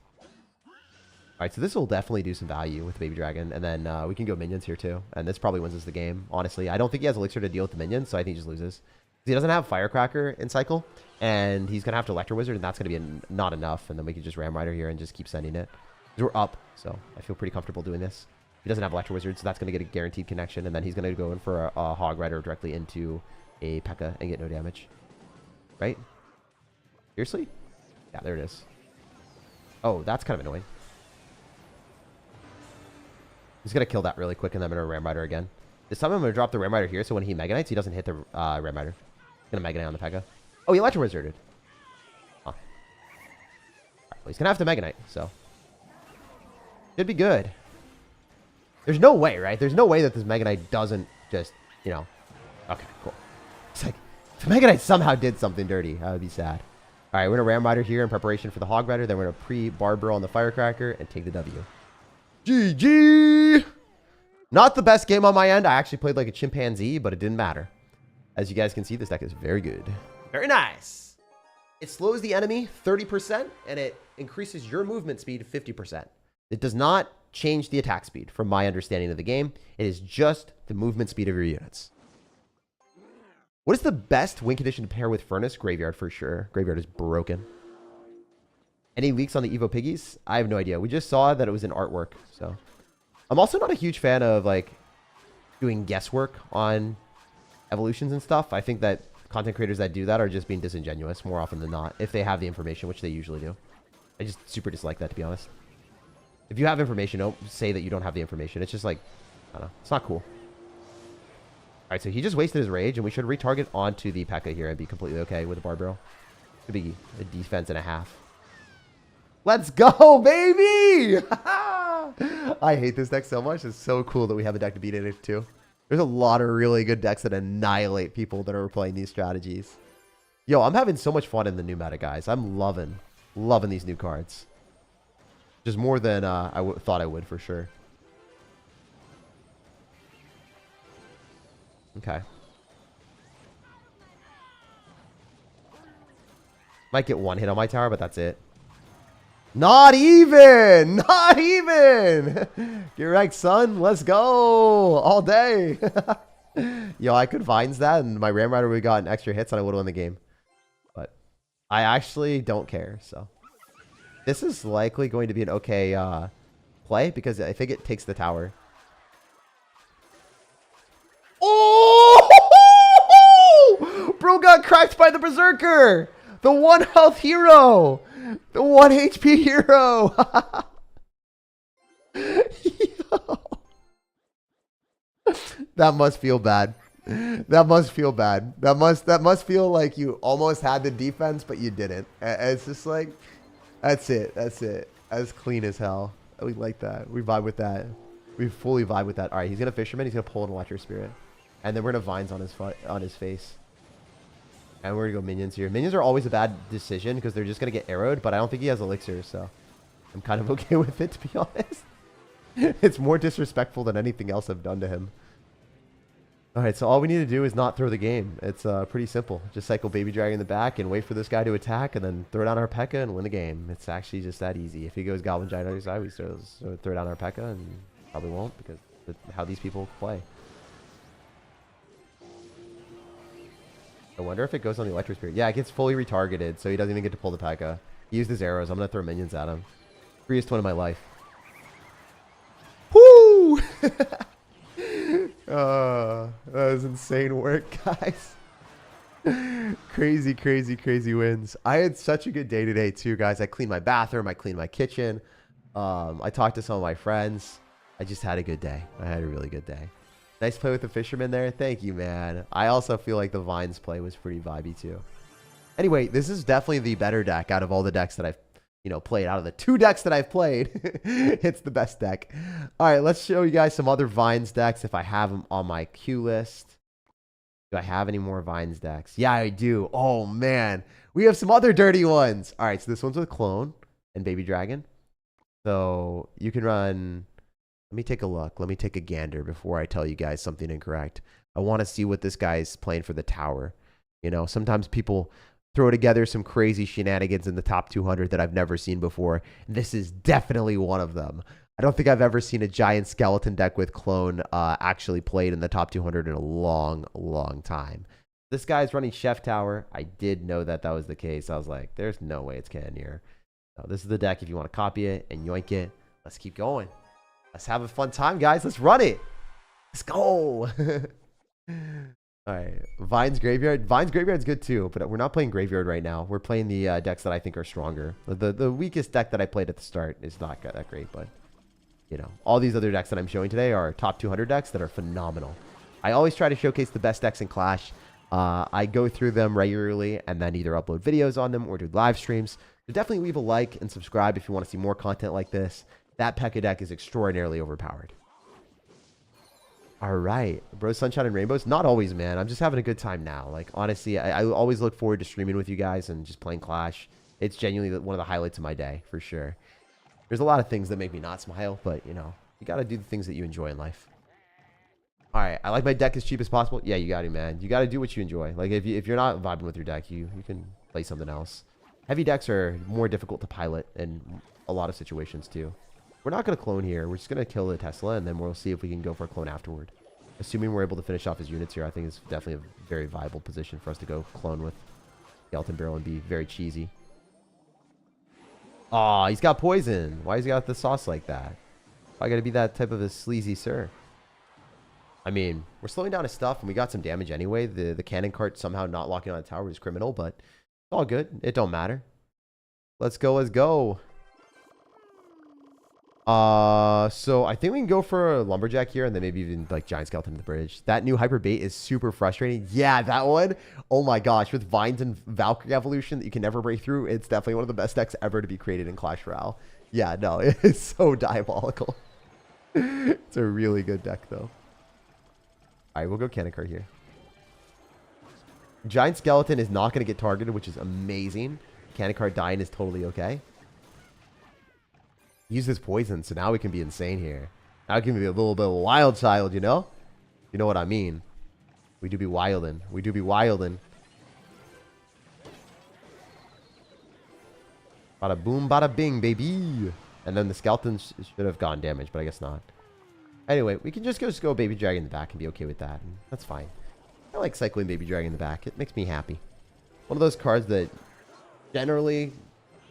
All right, so this will definitely do some value with Baby Dragon, and then we can go minions here too, and this probably wins us the game, honestly. I don't think he has Elixir to deal with the minions, so I think he just loses. He doesn't have Firecracker in cycle, and he's going to have to Electro Wizard, and that's going to be not enough, and then we can just Ram Rider here and just keep sending it. Because we're up, so I feel pretty comfortable doing this. He doesn't have Electro Wizard, so that's going to get a guaranteed connection, and then he's going to go in for a Hog Rider directly into a Pekka and get no damage. Right? Seriously? Yeah, there it is. Oh, that's kind of annoying. He's going to kill that really quick, and then I'm going to Ram Rider again. This time I'm going to drop the Ram Rider here, so when he Mega Knights, he doesn't hit the Ram Rider. He's going to Mega Knight on the Pekka. Oh, he Electro Wizarded. Huh. Right, well, he's going to have to Mega Knight, so. Should be good. There's no way, right? There's no way that this Mega Knight doesn't just, you know. Okay, cool. It's like, if the Mega Knight somehow did something dirty, I would be sad. All right, we're going to Ram Rider here in preparation for the Hog Rider. Then we're going to pre-Barbaro on the Firecracker and take the W. GG! Not the best game on my end. I actually played like a chimpanzee, but it didn't matter. As you guys can see, this deck is very good. Very nice. It slows the enemy 30%, and it increases your movement speed 50%. It does not change the attack speed, from my understanding of the game. It is just the movement speed of your units. What is the best win condition to pair with Furnace? Graveyard, for sure. Graveyard is broken. Any leaks on the Evo Piggies? I have no idea. We just saw that it was in artwork, so. I'm also not a huge fan of, like, doing guesswork on evolutions and stuff. I think that content creators that do that are just being disingenuous more often than not, if they have the information, which they usually do. I just super dislike that, to be honest. If you have information, don't say that you don't have the information. It's just like, I don't know. It's not cool. All right, so he just wasted his rage, and we should retarget onto the Pekka here and be completely okay with the Barbaro. Could be a defense and a half. Let's go, baby! I hate this deck so much. It's so cool that we have a deck to beat it too. There's a lot of really good decks that annihilate people that are playing these strategies. Yo, I'm having so much fun in the new meta, guys. I'm loving these new cards. Just more than I thought I would, for sure. Okay. Might get one hit on my tower, but that's it. Not even! Not even! Get wrecked, son. Let's go! All day. Yo, I could Vines that, and my Ram Rider would have gotten extra hits, and I would have won the game. But I actually don't care, so. This is likely going to be an okay play, because I think it takes the tower. Oh! Bro got cracked by the Berserker! The 1 health hero! The 1 HP hero! That must feel bad. That must feel bad. That must feel like you almost had the defense, but you didn't. It's just like, that's it. That's it. As clean as hell. We like that. We vibe with that. We fully vibe with that. All right, he's gonna fisherman. He's gonna pull an electric spirit, and then we're gonna vines on his face. And we're gonna go minions here. Minions are always a bad decision because they're just gonna get arrowed. But I don't think he has elixir, so I'm kind of okay with it, to be honest. It's more disrespectful than anything else I've done to him. All right, so all we need to do is not throw the game. It's pretty simple. Just cycle Baby Dragon in the back and wait for this guy to attack, and then throw down our Pekka and win the game. It's actually just that easy. If he goes Goblin Giant on the other side, we throw down our Pekka, and probably won't because that's how these people play. I wonder if it goes on the Electric Spirit. Yeah, it gets fully retargeted, so he doesn't even get to pull the Pekka. He used his arrows. I'm going to throw minions at him. Freest one of my life. Woo! That was insane work, guys. Crazy, crazy, crazy wins. I had such a good day today, too, guys. I cleaned my bathroom. I cleaned my kitchen. I talked to some of my friends. I just had a good day. I had a really good day. Nice play with the fisherman there. Thank you, man. I also feel like the vines play was pretty vibey, too. Anyway, this is definitely the better deck out of all the decks that I've played. Out of the 2 decks that I've played, it's the best deck. All right, let's show you guys some other Vines decks if I have them on my queue list. Do I have any more Vines decks? Yeah, I do. Oh, man. We have some other dirty ones. All right, so this one's with Clone and Baby Dragon. So you can run... Let me take a look. Let me take a gander before I tell you guys something incorrect. I want to see what this guy's playing for the tower. Sometimes people throw together some crazy shenanigans in the top 200 that I've never seen before. This is definitely one of them. I don't think I've ever seen a giant skeleton deck with Clone actually played in the top 200 in a long, long time. This guy's running Chef Tower. I did know that was the case. I was like, there's no way it's Cannoneer. So this is the deck if you want to copy it and yoink it. Let's keep going. Let's have a fun time, guys. Let's run it. Let's go. All right. Vines Graveyard. Vines Graveyard's good too, but we're not playing Graveyard right now. We're playing the decks that I think are stronger. The weakest deck that I played at the start is not that great, but all these other decks that I'm showing today are top 200 decks that are phenomenal. I always try to showcase the best decks in Clash. I go through them regularly and then either upload videos on them or do live streams. So definitely leave a like and subscribe if you want to see more content like this. That Pekka deck is extraordinarily overpowered. All right. Bro, Sunshine and Rainbows? Not always, man. I'm just having a good time now. Like, honestly, I always look forward to streaming with you guys and just playing Clash. It's genuinely one of the highlights of my day, for sure. There's a lot of things that make me not smile, but, you got to do the things that you enjoy in life. All right. I like my deck as cheap as possible. Yeah, you got to, man. You got to do what you enjoy. Like, if you're not vibing with your deck, you can play something else. Heavy decks are more difficult to pilot in a lot of situations, too. We're not going to clone here. We're just going to kill the Tesla, and then we'll see if we can go for a clone afterward. Assuming we're able to finish off his units here, I think it's definitely a very viable position for us to go clone with Skeleton Barrel and be very cheesy. Aw, he's got poison. Why has he got the sauce like that? Why got to be that type of a sleazy sir? I mean, we're slowing down his stuff, and we got some damage anyway. The cannon cart somehow not locking on the tower is criminal, but it's all good. It don't matter. Let's go, let's go. So I think we can go for a lumberjack here and then maybe even like giant skeleton in the bridge. That new hyper bait is super frustrating. Yeah, that one. Oh my gosh, with vines and Valkyrie evolution that you can never break through. It's definitely one of the best decks ever to be created in Clash Royale. Yeah, no, it is so diabolical. It's a really good deck though. All right, we'll go cannon cart here. Giant skeleton is not going to get targeted, which is amazing. Cannon cart dying is totally okay. Use this poison, so now we can be insane here. Now we can be a little bit of a wild child, you know? You know what I mean. We do be wildin'. We do be wildin'. Bada boom, bada bing, baby. And then the skeletons should have gone damage, but I guess not. Anyway, we can just go Baby Dragon in the back and be okay with that. And that's fine. I like cycling Baby Dragon in the back. It makes me happy. One of those cards that generally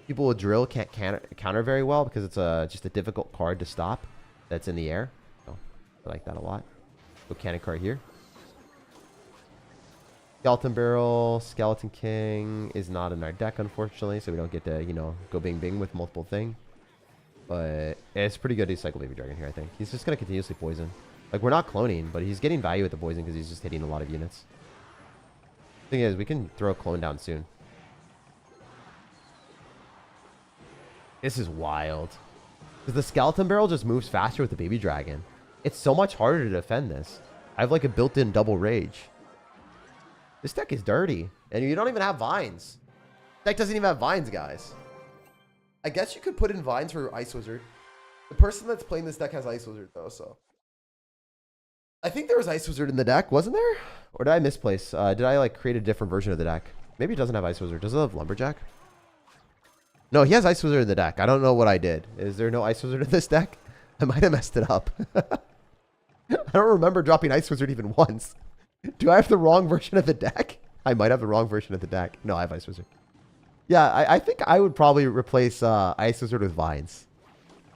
people with drill can't counter very well because it's just a difficult card to stop that's in the air. So I like that a lot. Go cannon card here. Skeleton Barrel, Skeleton King is not in our deck, unfortunately, so we don't get to, go bing bing with multiple things. But it's pretty good to cycle Baby Dragon here, I think. He's just going to continuously poison. Like, we're not cloning, but he's getting value with the poison because he's just hitting a lot of units. Thing is, we can throw a clone down soon. This is wild. Because the skeleton barrel just moves faster with the baby dragon. It's so much harder to defend this. I have like a built-in double rage. This deck is dirty. And you don't even have vines. Deck doesn't even have vines, guys. I guess you could put in vines for Ice Wizard. The person that's playing this deck has Ice Wizard, though, so. I think there was Ice Wizard in the deck, wasn't there? Or did I misplace? Did I, like, create a different version of the deck? Maybe it doesn't have Ice Wizard. Does it have Lumberjack? No, he has Ice Wizard in the deck. I don't know what I did. Is there no Ice Wizard in this deck? I might have messed it up. I don't remember dropping Ice Wizard even once. Do I have the wrong version of the deck? I might have the wrong version of the deck. No, I have Ice Wizard. Yeah, I think I would probably replace Ice Wizard with Vines.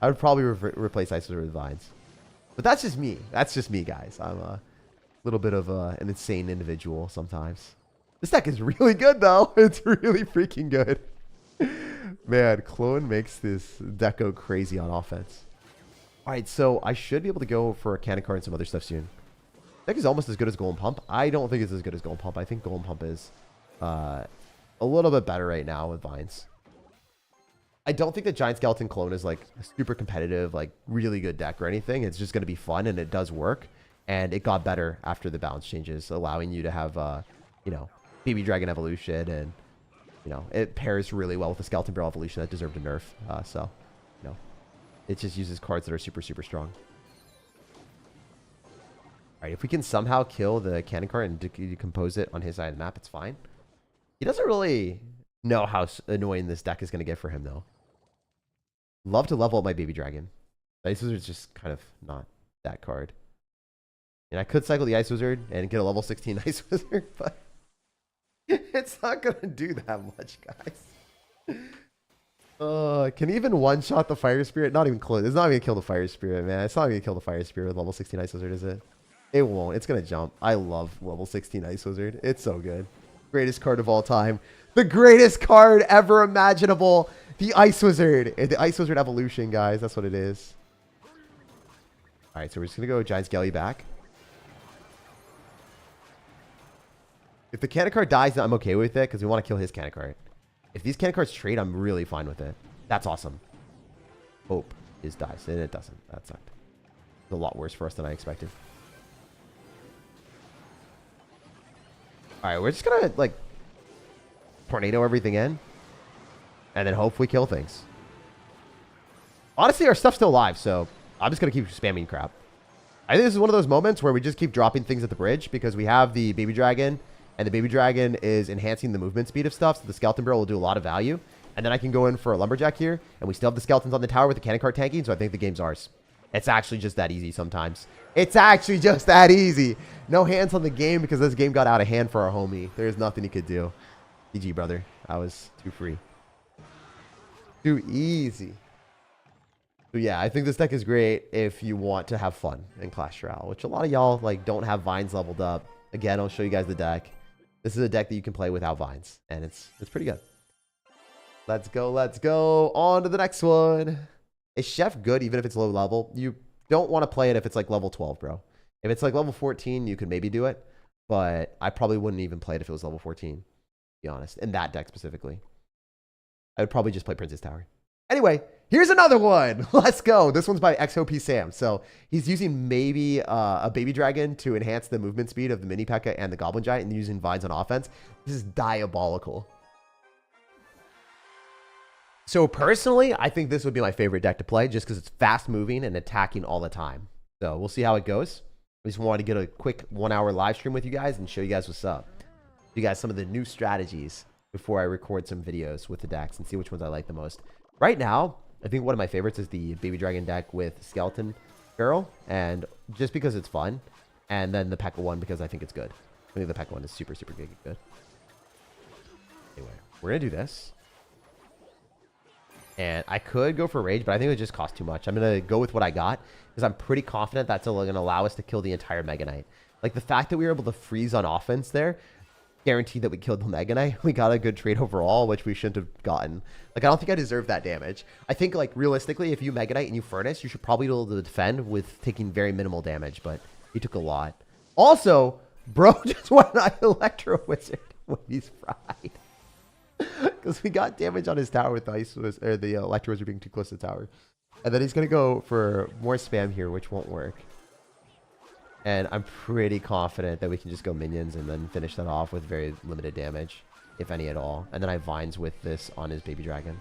I would probably replace Ice Wizard with Vines. But that's just me. That's just me, guys. I'm a little bit of an insane individual sometimes. This deck is really good, though. It's really freaking good. Man, Clone makes this deck go crazy on offense. All right, so I should be able to go for a Cannon Card and some other stuff soon. Deck is almost as good as Golden Pump. I don't think it's as good as Golden Pump. I think Golden Pump is a little bit better right now with Vines. I don't think the Giant Skeleton Clone is like a super competitive, like really good deck or anything. It's just going to be fun, and it does work. And it got better after the balance changes, allowing you to have, you know, Baby Dragon Evolution, and you know, it pairs really well with the Skeleton Barrel Evolution that deserved a nerf. So, you know, it just uses cards that are super, super strong. All right, if we can somehow kill the Cannon Card and decompose it on his side of the map, it's fine. He doesn't really know how annoying this deck is going to get for him, though. Love to level up my Baby Dragon. The Ice Wizard is just kind of not that card. And I could cycle the Ice Wizard and get a level 16 Ice Wizard, but it's not going to do that much, guys. Can he even one-shot the Fire Spirit? Not even close. It's not even going to kill the Fire Spirit, man. It's not even going to kill the Fire Spirit with level 16 Ice Wizard, is it? It won't. It's going to jump. I love level 16 Ice Wizard. It's so good. Greatest card of all time. The greatest card ever imaginable. The Ice Wizard. The Ice Wizard Evolution, guys. That's what it is. All right, so we're just going to go Giant Skelly back. If the Cannon Card dies, then I'm okay with it because we want to kill his Cannon Card. If these Cannon Cards trade, I'm really fine with it. That's awesome. Hope his dies. And it doesn't. That sucked. It's a lot worse for us than I expected. All right, we're just going to, like, tornado everything in. And then hopefully kill things. Honestly, our stuff's still alive, so I'm just going to keep spamming crap. I think this is one of those moments where we just keep dropping things at the bridge because we have the Baby Dragon, and the Baby Dragon is enhancing the movement speed of stuff, so the Skeleton Barrel will do a lot of value. And then I can go in for a Lumberjack here, and we still have the Skeletons on the tower with the Cannon Card tanking, so I think the game's ours. It's actually just that easy sometimes. It's actually just that easy. No hands on the game because this game got out of hand for our homie. There's nothing he could do. GG, brother. I was too free. Too easy. So yeah, I think this deck is great if you want to have fun in Clash Royale, which a lot of y'all like don't have Vines leveled up. Again, I'll show you guys the deck. This is a deck that you can play without Vines, and it's pretty good. Let's go, let's go. On to the next one. Is Chef good even if it's low level? You don't want to play it if it's like level 12, bro. If it's like level 14, you could maybe do it, but I probably wouldn't even play it if it was level 14, to be honest. In that deck specifically. I would probably just play Princess Tower. Anyway, here's another one. Let's go. This one's by XOP Sam. So he's using maybe a Baby Dragon to enhance the movement speed of the Mini Pekka and the Goblin Giant and using Vines on offense. This is diabolical. So personally, I think this would be my favorite deck to play just because it's fast moving and attacking all the time. So we'll see how it goes. I just wanted to get a quick 1 hour live stream with you guys and show you guys what's up. You guys some of the new strategies before I record some videos with the decks and see which ones I like the most. Right now, I think one of my favorites is the Baby Dragon deck with Skeleton Barrel, and just because it's fun, and then the Pekka one because I think it's good. I think the Pekka one is super, super good. Anyway, we're going to do this. And I could go for Rage, but I think it would just cost too much. I'm going to go with what I got because I'm pretty confident that's going to allow us to kill the entire Mega Knight. Like the fact that we were able to freeze on offense there guaranteed that we killed the Mega Knight. We got a good trade overall, which we shouldn't have gotten. Like, I don't think I deserve that damage. I think, like, realistically, if you Mega Knight and you Furnace, you should probably be able to defend with taking very minimal damage, but he took a lot. Also, bro just went on Electro Wizard when he's fried. Because we got damage on his tower with the Ice Wizard, or the Electro Wizard being too close to the tower. And then he's going to go for more spam here, which won't work. And I'm pretty confident that we can just go minions and then finish that off with very limited damage, if any at all. And then I Vines with this on his baby dragon.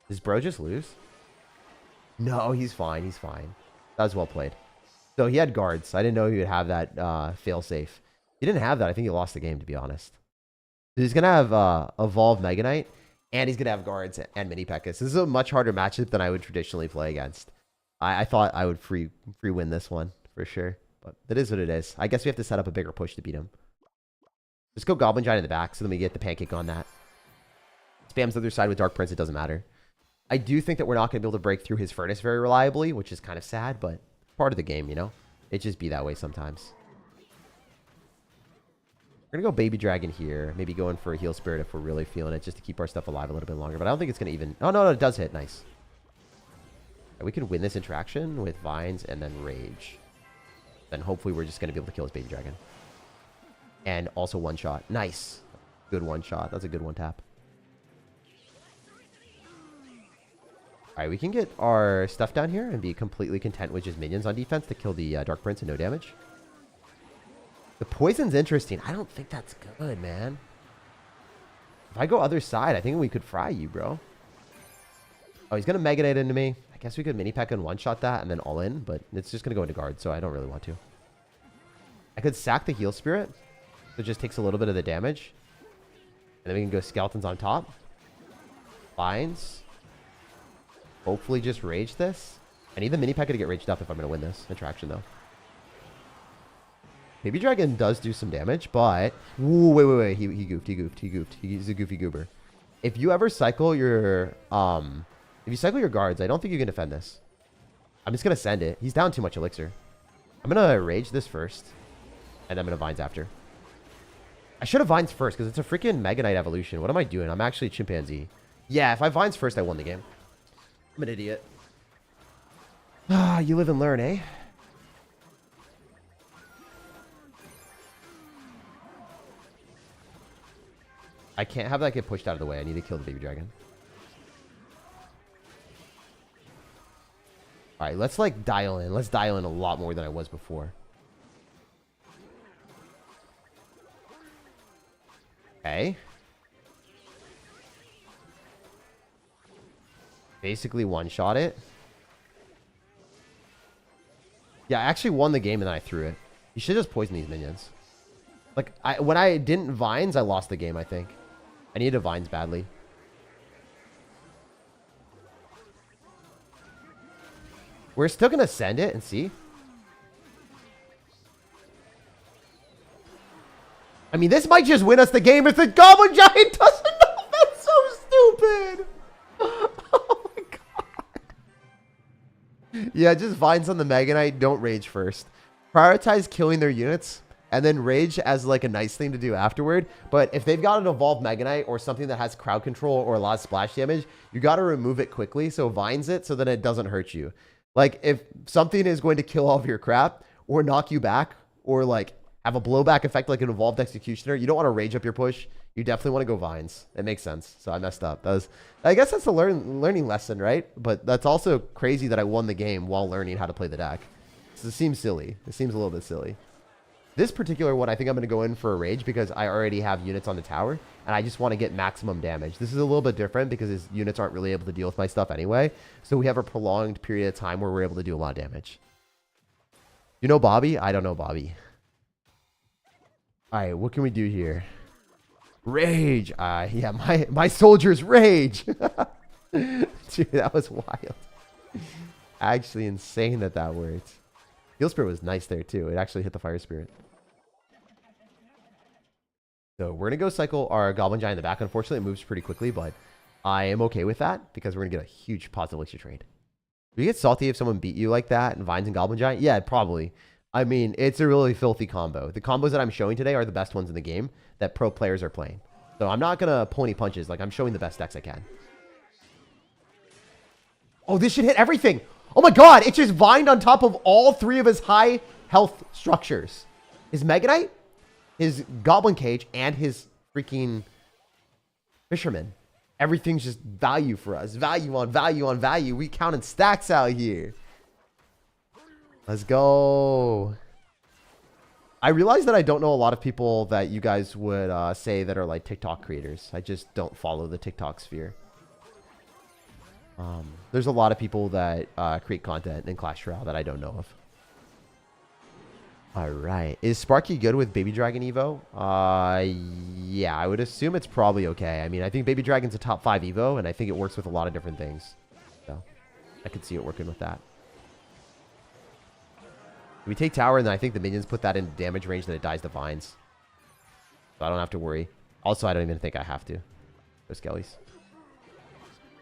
Does bro just lose? No, he's fine. He's fine. That was well played. So he had guards. I didn't know he would have that fail safe. He didn't have that. I think he lost the game, to be honest. So he's going to have Evolved Mega Knight, and he's going to have guards and mini Pekkas. This is a much harder matchup than I would traditionally play against. I thought I would free win this one for sure, but it is what it is. I guess we have to set up a bigger push to beat him. Just go Goblin Giant in the back, so then we get the pancake on that. Spams the other side with Dark Prince, it doesn't matter. I do think that we're not going to be able to break through his Furnace very reliably, which is kind of sad, but part of the game, you know? It just be that way sometimes. We're going to go Baby Dragon here. Maybe go in for a Heal Spirit if we're really feeling it, just to keep our stuff alive a little bit longer. But I don't think it's going to even... Oh, no, it does hit. Nice. We could win this interaction with Vines and then Rage. Then hopefully we're just going to be able to kill his Baby Dragon. And also one-shot. Nice. Good one-shot. That's a good one-tap. Alright, we can get our stuff down here and be completely content with just minions on defense to kill the Dark Prince and no damage. The poison's interesting. I don't think that's good, man. If I go other side, I think we could fry you, bro. Oh, he's going to Mega Knight into me. I guess we could mini Pekka and one-shot that and then all in, but it's just going to go into guard, so I don't really want to. I could sack the Heal Spirit, so it just takes a little bit of the damage. And then we can go Skeletons on top. Vines. Hopefully just Rage this. I need the mini Pekka to get raged up if I'm going to win this interaction, though. Baby Dragon does do some damage, but... Ooh, wait. He goofed. He's a goofy goober. If you ever cycle your... If you cycle your guards, I don't think you can defend this. I'm just going to send it. He's down too much elixir. I'm going to Rage this first. And then I'm going to Vines after. I should have Vines first because it's a freaking Mega Knight evolution. What am I doing? I'm actually a chimpanzee. Yeah, if I Vines first, I won the game. I'm an idiot. Ah, you live and learn, eh? I can't have that get pushed out of the way. I need to kill the Baby Dragon. All right, let's like dial in. Let's dial in a lot more than I was before. Okay. Basically one-shot it. Yeah, I actually won the game and then I threw it. You should just poison these minions. Like, when I didn't Vines, I lost the game, I think. I needed a Vines badly. We're still going to send it and see. I mean, this might just win us the game if the Goblin Giant doesn't know. That's so stupid. Oh my god. Yeah, just Vines on the Mega Knight. Don't Rage first. Prioritize killing their units and then Rage as like a nice thing to do afterward. But if they've got an Evolved Mega Knight or something that has crowd control or a lot of splash damage, you got to remove it quickly. So Vines it so that it doesn't hurt you. Like, if something is going to kill all of your crap or knock you back or, like, have a blowback effect like an Evolved Executioner, you don't want to Rage up your push. You definitely want to go Vines. It makes sense. So I messed up. I guess that's a learning lesson, right? But that's also crazy that I won the game while learning how to play the deck. So it seems silly. It seems a little bit silly. This particular one, I think I'm going to go in for a Rage because I already have units on the tower, and I just want to get maximum damage. This is a little bit different because his units aren't really able to deal with my stuff anyway, so we have a prolonged period of time where we're able to do a lot of damage. You know Bobby? I don't know Bobby. All right, what can we do here? Rage! Yeah, my soldiers rage! Dude, that was wild. Actually insane that worked. Heal Spirit was nice there, too. It actually hit the Fire Spirit. So we're going to go cycle our Goblin Giant in the back. Unfortunately, it moves pretty quickly, but I am okay with that because we're going to get a huge positive elixir trade. Do you get salty if someone beat you like that and Vines and Goblin Giant? Yeah, probably. I mean, it's a really filthy combo. The combos that I'm showing today are the best ones in the game that pro players are playing. So I'm not going to pull any punches. Like, I'm showing the best decks I can. Oh, this should hit everything. Oh my god, it just vined on top of all three of his high health structures. His Mega Knight, his Goblin Cage, and his freaking Fisherman. Everything's just value for us. Value on value on value. We counting stacks out here. Let's go. I realize that I don't know a lot of people that you guys would say that are like TikTok creators. I just don't follow the TikTok sphere. There's a lot of people that create content in Clash Royale that I don't know of. All right. Is Sparky good with Baby Dragon Evo? Yeah, I would assume it's probably okay. I mean, I think Baby Dragon's a top 5 Evo, and I think it works with a lot of different things. So I could see it working with that. We take tower, and then I think the minions put that in damage range that it dies to vines. So I don't have to worry. Also, I don't even think I have to. Go Skellies.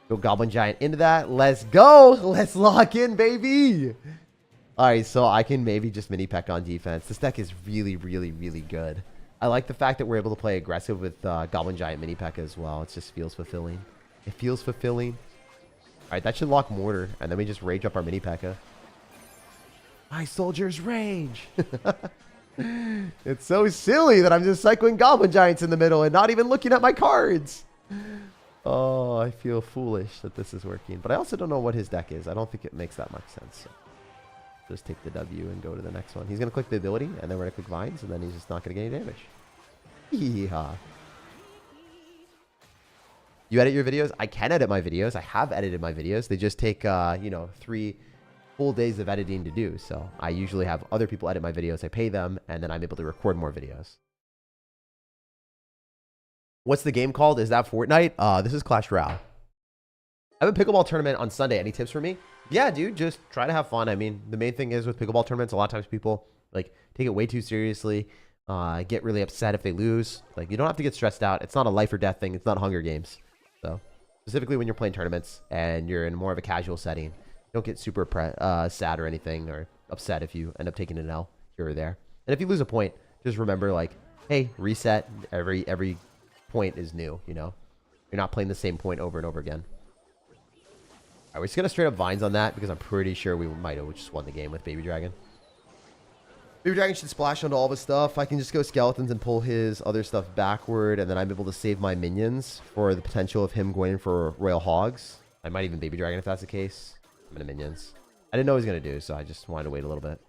Go Goblin Giant into that. Let's go. Let's lock in, baby. All right, so I can maybe just mini Pekka on defense. This deck is really, really, really good. I like the fact that we're able to play aggressive with Goblin Giant mini Pekka as well. It just feels fulfilling. It feels fulfilling. All right, that should lock Mortar, and then we just rage up our mini Pekka. My soldiers rage. It's so silly that I'm just cycling Goblin Giants in the middle and not even looking at my cards. Oh, I feel foolish that this is working. But I also don't know what his deck is. I don't think it makes that much sense. So just take the W and go to the next one. He's going to click the ability, and then we're going to click Vines, and then he's just not going to get any damage. Yeehaw. You edit your videos? I can edit my videos. I have edited my videos. They just take, 3 full days of editing to do. So I usually have other people edit my videos. I pay them, and then I'm able to record more videos. What's the game called? Is that Fortnite? This is Clash Royale. I have a pickleball tournament on Sunday. Any tips for me? Yeah, dude, just try to have fun. I mean, the main thing is with pickleball tournaments, a lot of times people like take it way too seriously, get really upset if they lose. Like, you don't have to get stressed out. It's not a life or death thing. It's not Hunger Games. So specifically when you're playing tournaments and you're in more of a casual setting, don't get super sad or anything or upset if you end up taking an L here or there. And if you lose a point, just remember, like, hey, reset. Every point is new, you know? You're not playing the same point over and over again. All right, we're just going to straight up Vines on that because I'm pretty sure we might have just won the game with Baby Dragon. Baby Dragon should splash onto all of his stuff. I can just go Skeletons and pull his other stuff backward, and then I'm able to save my minions for the potential of him going in for Royal Hogs. I might even Baby Dragon if that's the case. I'm going to minions. I didn't know what he was going to do, so I just wanted to wait a little bit.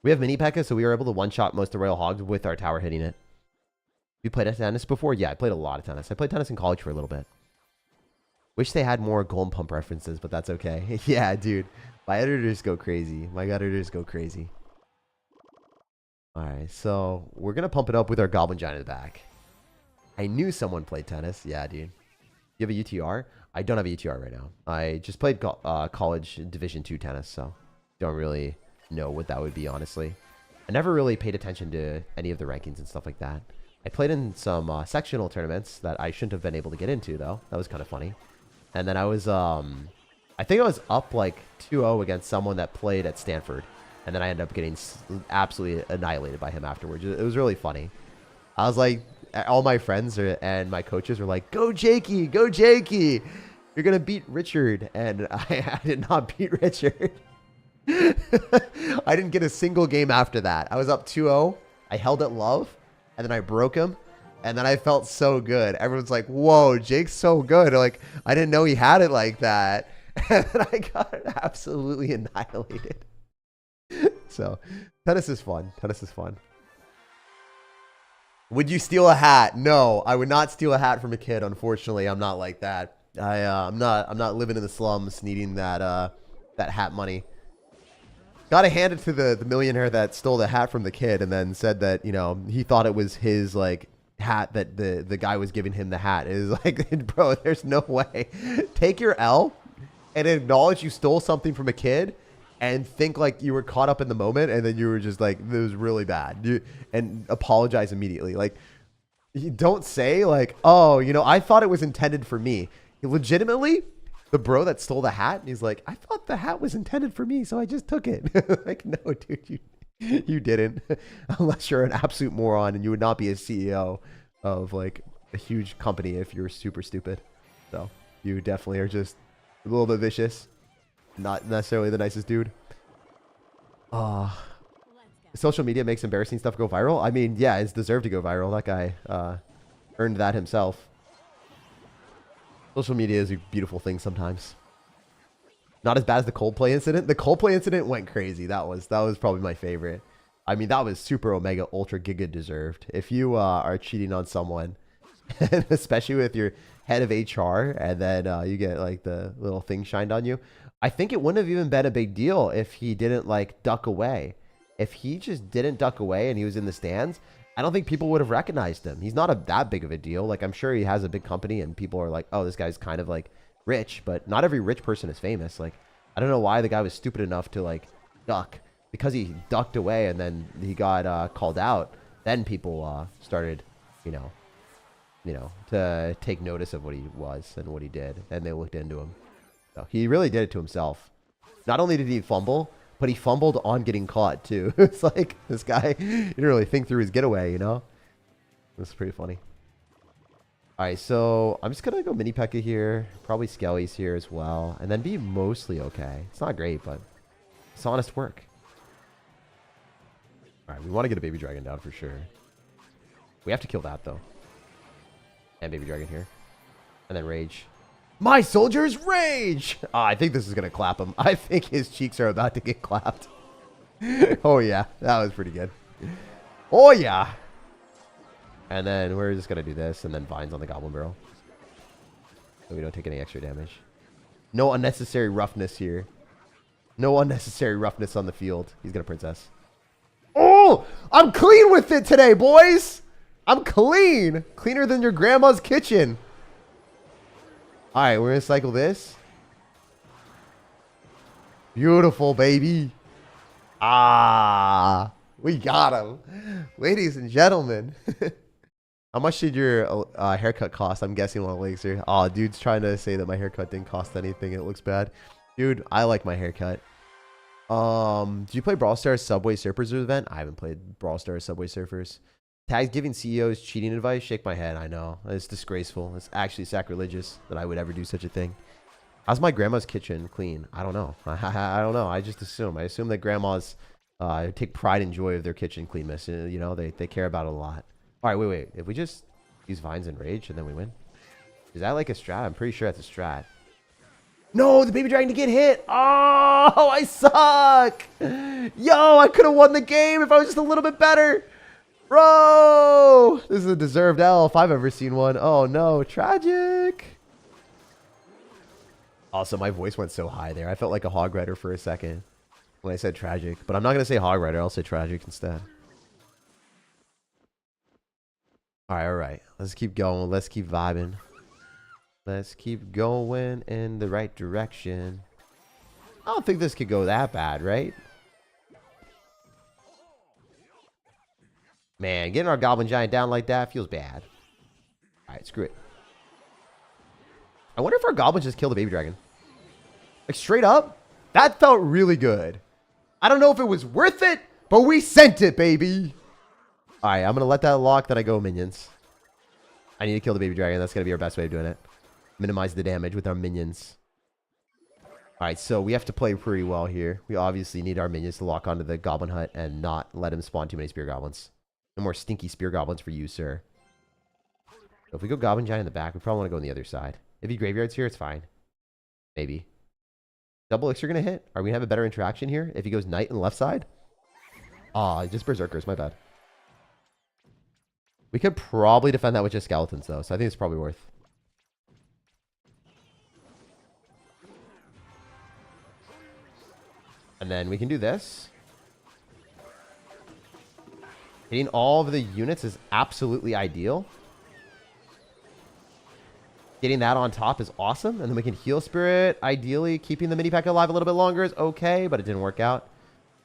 We have mini Pekka, so we were able to one-shot most of the Royal Hogs with our tower hitting it. You played tennis before? Yeah, I played a lot of tennis. I played tennis in college for a little bit. Wish they had more Golden Pump references, but that's okay. Yeah, dude. My editors go crazy. My editors go crazy. All right, so we're going to pump it up with our Goblin Giant in the back. I knew someone played tennis. Yeah, dude. You have a UTR? I don't have a UTR right now. I just played college Division II tennis, so don't really know what that would be, honestly. I never really paid attention to any of the rankings and stuff like that. I played in some sectional tournaments that I shouldn't have been able to get into, though. That was kind of funny. And then I was, I think I was up like 2-0 against someone that played at Stanford. And then I ended up getting absolutely annihilated by him afterwards. It was really funny. I was like, all my friends and my coaches were like, go Jakey, go Jakey. You're going to beat Richard. And I did not beat Richard. I didn't get a single game after that. I was up 2-0. I held it love. And then I broke him. And then I felt so good. Everyone's like, whoa, Jake's so good. Like, I didn't know he had it like that. And then I got absolutely annihilated. So, tennis is fun. Tennis is fun. Would you steal a hat? No, I would not steal a hat from a kid. Unfortunately, I'm not like that. I'm not living in the slums needing that hat money. Gotta hand it to the millionaire that stole the hat from the kid and then said that, you know, he thought it was his, like, hat that the guy was giving him the hat. It is like, bro, there's no way. Take your L and acknowledge you stole something from a kid and think like you were caught up in the moment and then you were just like, it was really bad. And apologize immediately. Like, you don't say like, oh, you know, I thought it was intended for me. Legitimately, the bro that stole the hat, he's like, I thought the hat was intended for me, so I just took it. Like, no, dude, You didn't. Unless you're an absolute moron and you would not be a CEO of like a huge company if you're super stupid. So you definitely are just a little bit vicious. Not necessarily the nicest dude. Social media makes embarrassing stuff go viral. I mean, yeah, it's deserved to go viral. That guy earned that himself. Social media is a beautiful thing sometimes. Not as bad as the Coldplay incident. The Coldplay incident went crazy. That was probably my favorite. I mean, that was super omega ultra giga deserved. If you are cheating on someone, and especially with your head of HR, and then you get like the little thing shined on you, I think it wouldn't have even been a big deal if he didn't like duck away. If he just didn't duck away and he was in the stands, I don't think people would have recognized him. He's not that big of a deal. Like, I'm sure he has a big company and people are like, oh, this guy's kind of like rich, but not every rich person is famous. Like, I don't know why the guy was stupid enough to like duck. Because he ducked away and then he got called out. Then people started, you know, to take notice of what he was and what he did. And they looked into him. So he really did it to himself. Not only did he fumble, but he fumbled on getting caught too. It's like this guy didn't really think through his getaway, you know? It's pretty funny. All right, so I'm just going to go mini Pekka here. Probably Skelly's here as well. And then be mostly okay. It's not great, but it's honest work. All right, we want to get a baby dragon down for sure. We have to kill that, though. And baby dragon here. And then rage. My soldiers rage! Oh, I think this is going to clap him. I think his cheeks are about to get clapped. Oh, yeah. That was pretty good. Oh, yeah. And then we're just going to do this. And then vines on the goblin barrel. So we don't take any extra damage. No unnecessary roughness here. No unnecessary roughness on the field. He's going to princess. Oh! I'm clean with it today, boys! I'm clean! Cleaner than your grandma's kitchen. Alright, we're going to cycle this. Beautiful, baby. Ah, we got him. Ladies and gentlemen. How much did your haircut cost? I'm guessing one elixir. Oh, dude's trying to say that my haircut didn't cost anything. It looks bad. Dude, I like my haircut. Did you play Brawl Stars Subway Surfers event? I haven't played Brawl Stars Subway Surfers. Tags giving CEOs cheating advice? Shake my head. I know. It's disgraceful. It's actually sacrilegious that I would ever do such a thing. How's my grandma's kitchen clean? I don't know. I don't know. I just assume. I assume that grandmas take pride and joy of their kitchen cleanness. You know, they care about it a lot. All right, wait. If we just use vines and rage and then we win. Is that like a strat? I'm pretty sure that's a strat. No, the baby dragon to get hit. Oh, I suck. Yo, I could have won the game if I was just a little bit better. Bro, this is a deserved L if I've ever seen one. Oh, no. Tragic. Also, my voice went so high there. I felt like a hog rider for a second when I said tragic. But I'm not going to say hog rider. I'll say tragic instead. All right. Let's keep going. Let's keep vibing. Let's keep going in the right direction. I don't think this could go that bad, right? Man, getting our goblin giant down like that feels bad. All right, screw it. I wonder if our goblins just killed the baby dragon. Like, straight up, that felt really good. I don't know if it was worth it, but we sent it, baby. All right, I'm going to let that lock, then I go minions. I need to kill the baby dragon. That's going to be our best way of doing it. Minimize the damage with our minions. All right, so we have to play pretty well here. We obviously need our minions to lock onto the goblin hut and not let him spawn too many spear goblins. No more stinky spear goblins for you, sir. So if we go goblin giant in the back, we probably want to go on the other side. If he graveyards here, it's fine. Maybe. Double elixir going to hit? Are we going to have a better interaction here if he goes knight on the left side? Aw, just berserkers. My bad. We could probably defend that with just skeletons, though. So I think it's probably worth. And then we can do this. Hitting all of the units is absolutely ideal. Getting that on top is awesome. And then we can heal spirit. Ideally, keeping the mini Pekka alive a little bit longer is okay, but it didn't work out.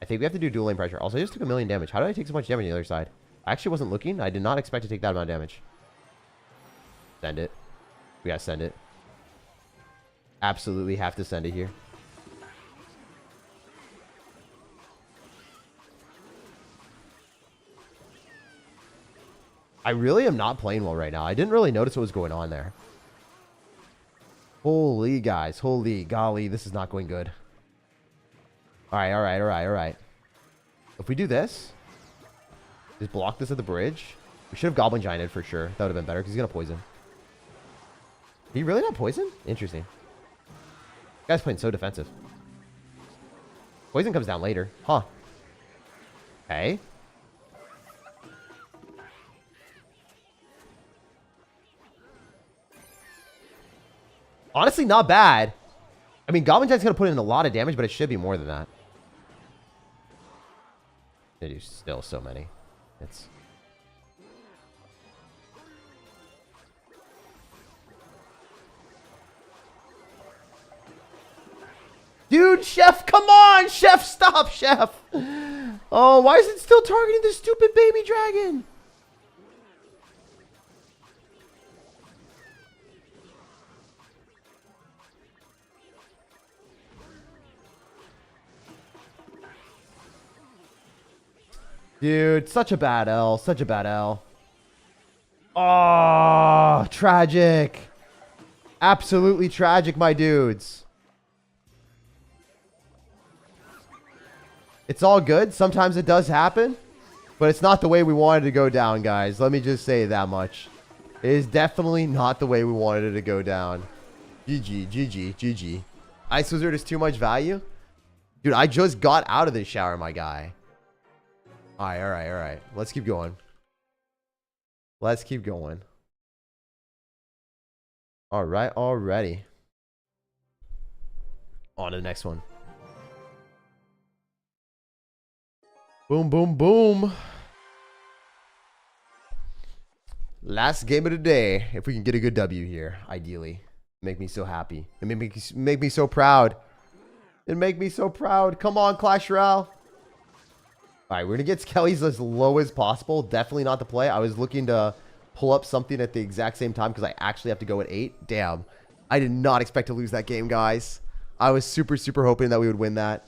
I think we have to do dual lane pressure. Also, I just took 1,000,000 damage. How did I take so much damage on the other side? I actually wasn't looking. I did not expect to take that amount of damage. Send it. We gotta send it. Absolutely have to send it here. I really am not playing well right now. I didn't really notice what was going on there. Holy guys. Holy golly. This is not going good. All right. If we do this, just block this at the bridge. We should have Goblin Gianted for sure. That would have been better because he's going to poison. He really not poison? Interesting. This guy's playing so defensive. Poison comes down later. Huh. Okay. Honestly, not bad. I mean, Goblin Giant's going to put in a lot of damage, but it should be more than that. They do still so many. It's... Dude, Chef, come on! Chef, stop, Chef! Oh, why is it still targeting this stupid baby dragon? Dude, such a bad L. Such a bad L. Oh, tragic. Absolutely tragic, my dudes. It's all good. Sometimes it does happen. But it's not the way we wanted to go down, guys. Let me just say that much. It is definitely not the way we wanted it to go down. GG. Ice Wizard is too much value? Dude, I just got out of this shower, my guy. All right. Let's keep going. All right, already. On to the next one. Boom. Last game of the day. If we can get a good W here, ideally. Make me so happy. It make me so proud. Come on, Clash Royale. All right, we're going to get Skellies as low as possible. Definitely not the play. I was looking to pull up something at the exact same time because I actually have to go at 8. Damn. I did not expect to lose that game, guys. I was super hoping that we would win that.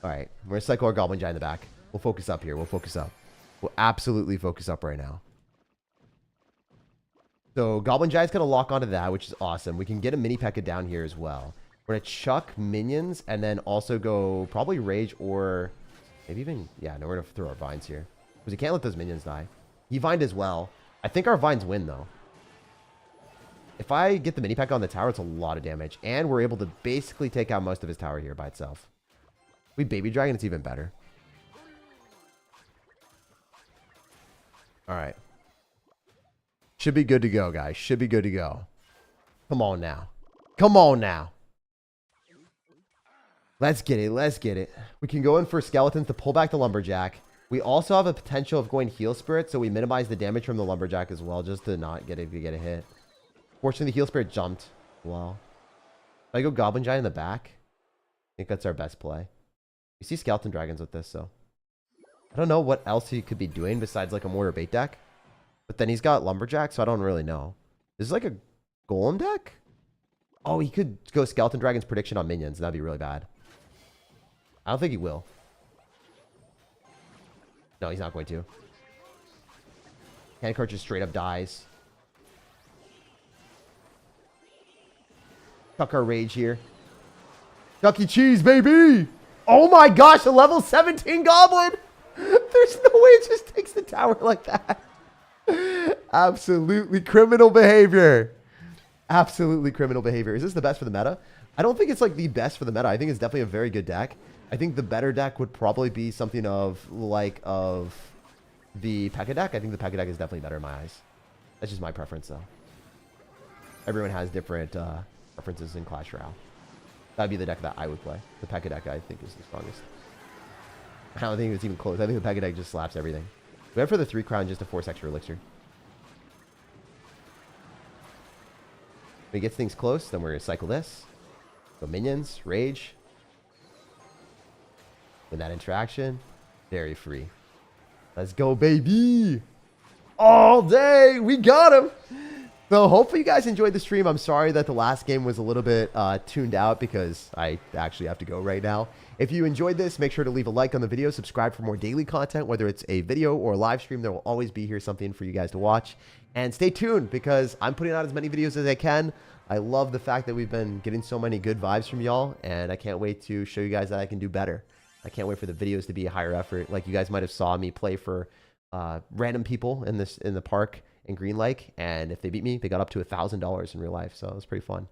All right, we're going to cycle our Goblin Giant in the back. We'll focus up here. We'll absolutely focus up right now. So Goblin Giant's going to lock onto that, which is awesome. We can get a mini Pekka down here as well. We're going to chuck minions and then also go probably Rage or... Maybe even, yeah, no, we're going to throw our vines here. Because we can't let those minions die. He vined as well. I think our vines win, though. If I get the mini pack on the tower, it's a lot of damage. And we're able to basically take out most of his tower here by itself. If we baby dragon, it's even better. All right. Should be good to go, guys. Should be good to go. Come on now. Let's get it. We can go in for skeletons to pull back the lumberjack. We also have a potential of going heal spirit, so we minimize the damage from the lumberjack as well, just to not get a hit. Fortunately, the heal spirit jumped. Well, if I go Goblin Giant in the back, I think that's our best play. You see skeleton dragons with this, so I don't know what else he could be doing besides like a mortar bait deck. But then he's got lumberjack, so I don't really know. This is like a golem deck. Oh, he could go skeleton dragon's prediction on minions. That'd be really bad. I don't think he will. No, he's not going to. Candy Crush just straight up dies. Chuck our rage here. Chuck E. Cheese, baby! Oh my gosh, a level 17 goblin! There's no way it just takes the tower like that. Absolutely criminal behavior. Is this the best for the meta? I don't think it's like the best for the meta. I think it's definitely a very good deck. I think the better deck would probably be something of the Pekka deck. I think the Pekka deck is definitely better in my eyes. That's just my preference, though. Everyone has different preferences in Clash Royale. That'd be the deck that I would play. The Pekka deck, I think, is the strongest. I don't think it's even close. I think the Pekka deck just slaps everything. We have for the 3 crown just to force extra elixir. If he gets things close, then we're going to cycle this. Go minions, rage. Win that interaction. Very free. Let's go, baby. All day. We got him. So hopefully you guys enjoyed the stream. I'm sorry that the last game was a little bit tuned out because I actually have to go right now. If you enjoyed this, make sure to leave a like on the video, subscribe for more daily content, whether it's a video or a live stream. There will always be here something for you guys to watch. And stay tuned because I'm putting out as many videos as I can. I love the fact that we've been getting so many good vibes from y'all, and I can't wait to show you guys that I can do better. I can't wait for the videos to be a higher effort. Like you guys might have saw me play for random people in the park in Green Lake, and if they beat me, they got up to $1,000 in real life. So it was pretty fun.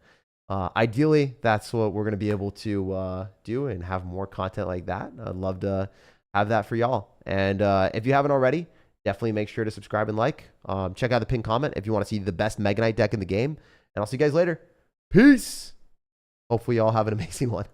Ideally, that's what we're going to be able to do and have more content like that. I'd love to have that for y'all. And if you haven't already, definitely make sure to subscribe and like. Check out the pinned comment if you want to see the best Mega Knight deck in the game. And I'll see you guys later. Peace. Hopefully y'all have an amazing one.